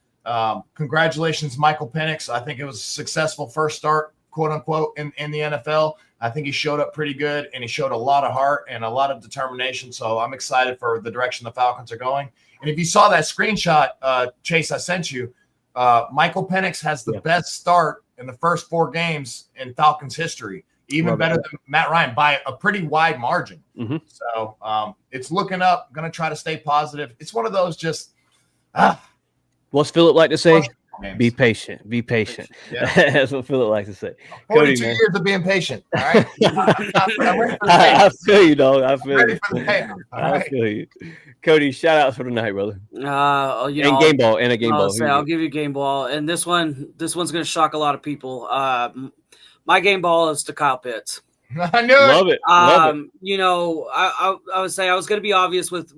Speaker 5: Congratulations, Michael Penix. I think it was a successful first start, quote unquote, in the NFL. I think he showed up pretty good, and he showed a lot of heart and a lot of determination. So I'm excited for the direction the Falcons are going. And if you saw that screenshot, Chase, I sent you, Michael Penix has the best start in the first 4 games in Falcons history, even better than Matt Ryan by a pretty wide margin. Mm-hmm. So it's looking up. Going to try to stay positive. It's one of those just
Speaker 1: what's Philip like to say? Be patient. Be patient. Yeah. That's what Philip likes to say.
Speaker 5: 42 Cody, years of being patient. All right.
Speaker 1: I feel you, dog. I feel you.
Speaker 5: I
Speaker 1: feel you. Cody, shout outs for tonight, brother.
Speaker 4: And
Speaker 1: game ball and a game ball.
Speaker 4: I'll give you a game ball. And this one's going to shock a lot of people. My game ball is to Kyle Pitts.
Speaker 5: I knew it.
Speaker 1: Love it.
Speaker 4: I would say I was going to be obvious with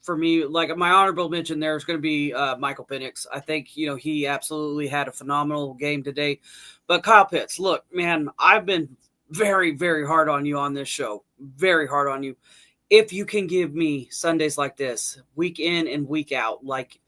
Speaker 4: for me, like my honorable mention, there's going to be Michael Penix. I think, he absolutely had a phenomenal game today. But Kyle Pitts, look, man, I've been very, very hard on you on this show. Very hard on you. If you can give me Sundays like this, week in and week out, like,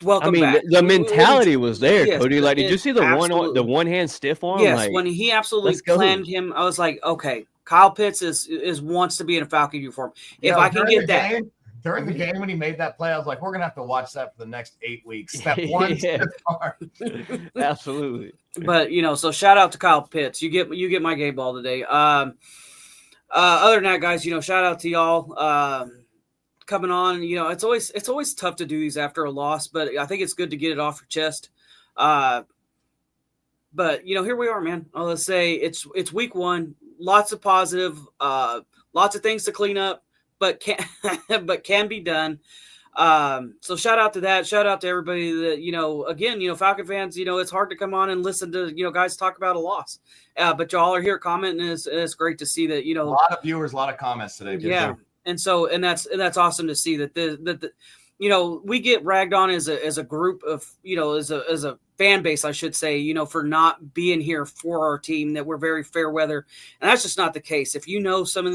Speaker 4: welcome back.
Speaker 1: The mentality was there,
Speaker 4: yes,
Speaker 1: Cody. Like, did you see the one hand stiff arm?
Speaker 4: Yes,
Speaker 1: like,
Speaker 4: when he absolutely planned him, I was like, okay, Kyle Pitts is wants to be in a Falcon uniform. If I can get that.
Speaker 5: During the game when he made that play, I was like, we're going to have to watch that for the next 8 weeks. That one stiff arm.
Speaker 1: Absolutely.
Speaker 4: But, so shout out to Kyle Pitts. You get my game ball today. Other than that, guys, shout out to y'all coming on. It's always tough to do these after a loss, but I think it's good to get it off your chest. But here we are, man. Let's say it's week 1. Lots of positive, lots of things to clean up, but can be done. So shout out to that. Shout out to everybody that, again, Falcon fans, it's hard to come on and listen to, guys talk about a loss. But y'all are here commenting, and it's great to see that,
Speaker 5: a lot of viewers, a lot of comments today.
Speaker 4: Yeah. And that's awesome to see that we get ragged on as a group of, as a fan base, I should say, for not being here for our team, that we're very fair weather. And that's just not the case. If some of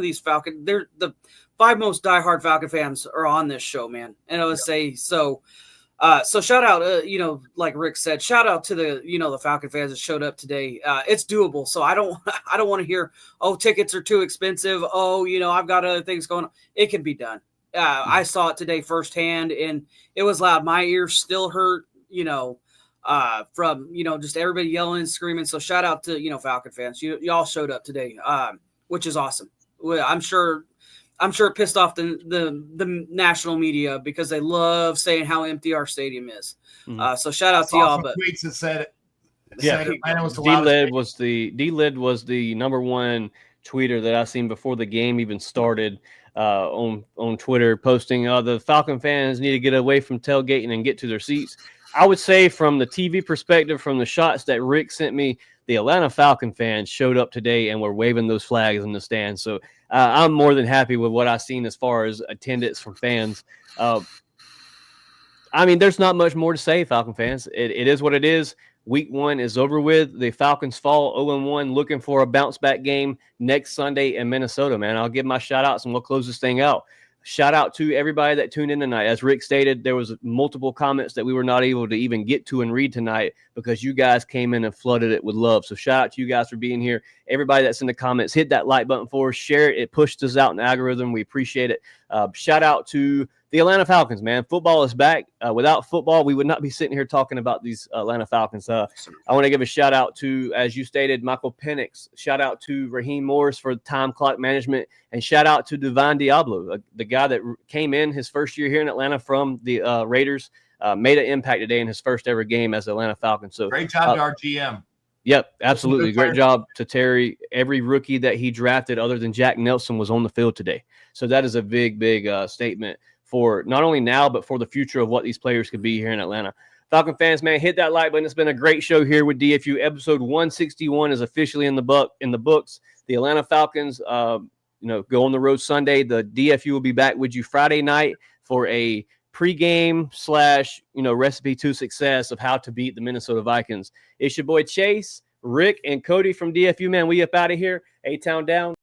Speaker 4: these Falcon, they're the 5 most diehard Falcon fans are on this show, man. And I would say, so So shout out, like Rick said, shout out to the Falcon fans that showed up today. It's doable. So I don't want to hear, oh, tickets are too expensive. Oh, I've got other things going on. It can be done. I saw it today firsthand, and it was loud. My ears still hurt, from, just everybody yelling and screaming. So shout out to, Falcon fans. Y'all showed up today, which is awesome. I'm sure it pissed off the national media because they love saying how empty our stadium is. So shout out to y'all. But
Speaker 5: tweets that said it.
Speaker 1: Atlanta was D-Lid was the number one tweeter that I seen before the game even started on Twitter, posting the Falcon fans need to get away from tailgating and get to their seats. I would say from the TV perspective, from the shots that Rick sent me, the Atlanta Falcon fans showed up today and were waving those flags in the stands. So I'm more than happy with what I've seen as far as attendance from fans. There's not much more to say, Falcon fans. It is what it is. Week 1 is over with. The Falcons fall 0-1, looking for a bounce-back game next Sunday in Minnesota, man. I'll give my shout-outs, and we'll close this thing out. Shout out to everybody that tuned in tonight. As Rick stated, there was multiple comments that we were not able to even get to and read tonight because you guys came in and flooded it with love. So shout out to you guys for being here. Everybody that's in the comments, hit that like button for us, share it. It pushed us out in the algorithm. We appreciate it. Shout out to the Atlanta Falcons, man. Football is back. Without football, we would not be sitting here talking about these Atlanta Falcons. I want to give a shout out to, as you stated, Michael Penix. Shout out to Raheem Morris for time clock management. And shout out to Divine Diablo, the guy that came in his first year here in Atlanta from the Raiders, made an impact today in his first ever game as Atlanta Falcons. So
Speaker 5: great job to our GM.
Speaker 1: Yep, absolutely. Great job to Terry. Every rookie that he drafted other than Jack Nelson was on the field today. So that is a big, big statement for not only now, but for the future of what these players could be here in Atlanta. Falcon fans, man, hit that like button. It's been a great show here with DFU. Episode 161 is officially in the books. The Atlanta Falcons, go on the road Sunday. The DFU will be back with you Friday night for a pregame / recipe to success of how to beat the Minnesota Vikings. It's your boy Chase, Rick, and Cody from DFU, man. We up out of here. A-Town down.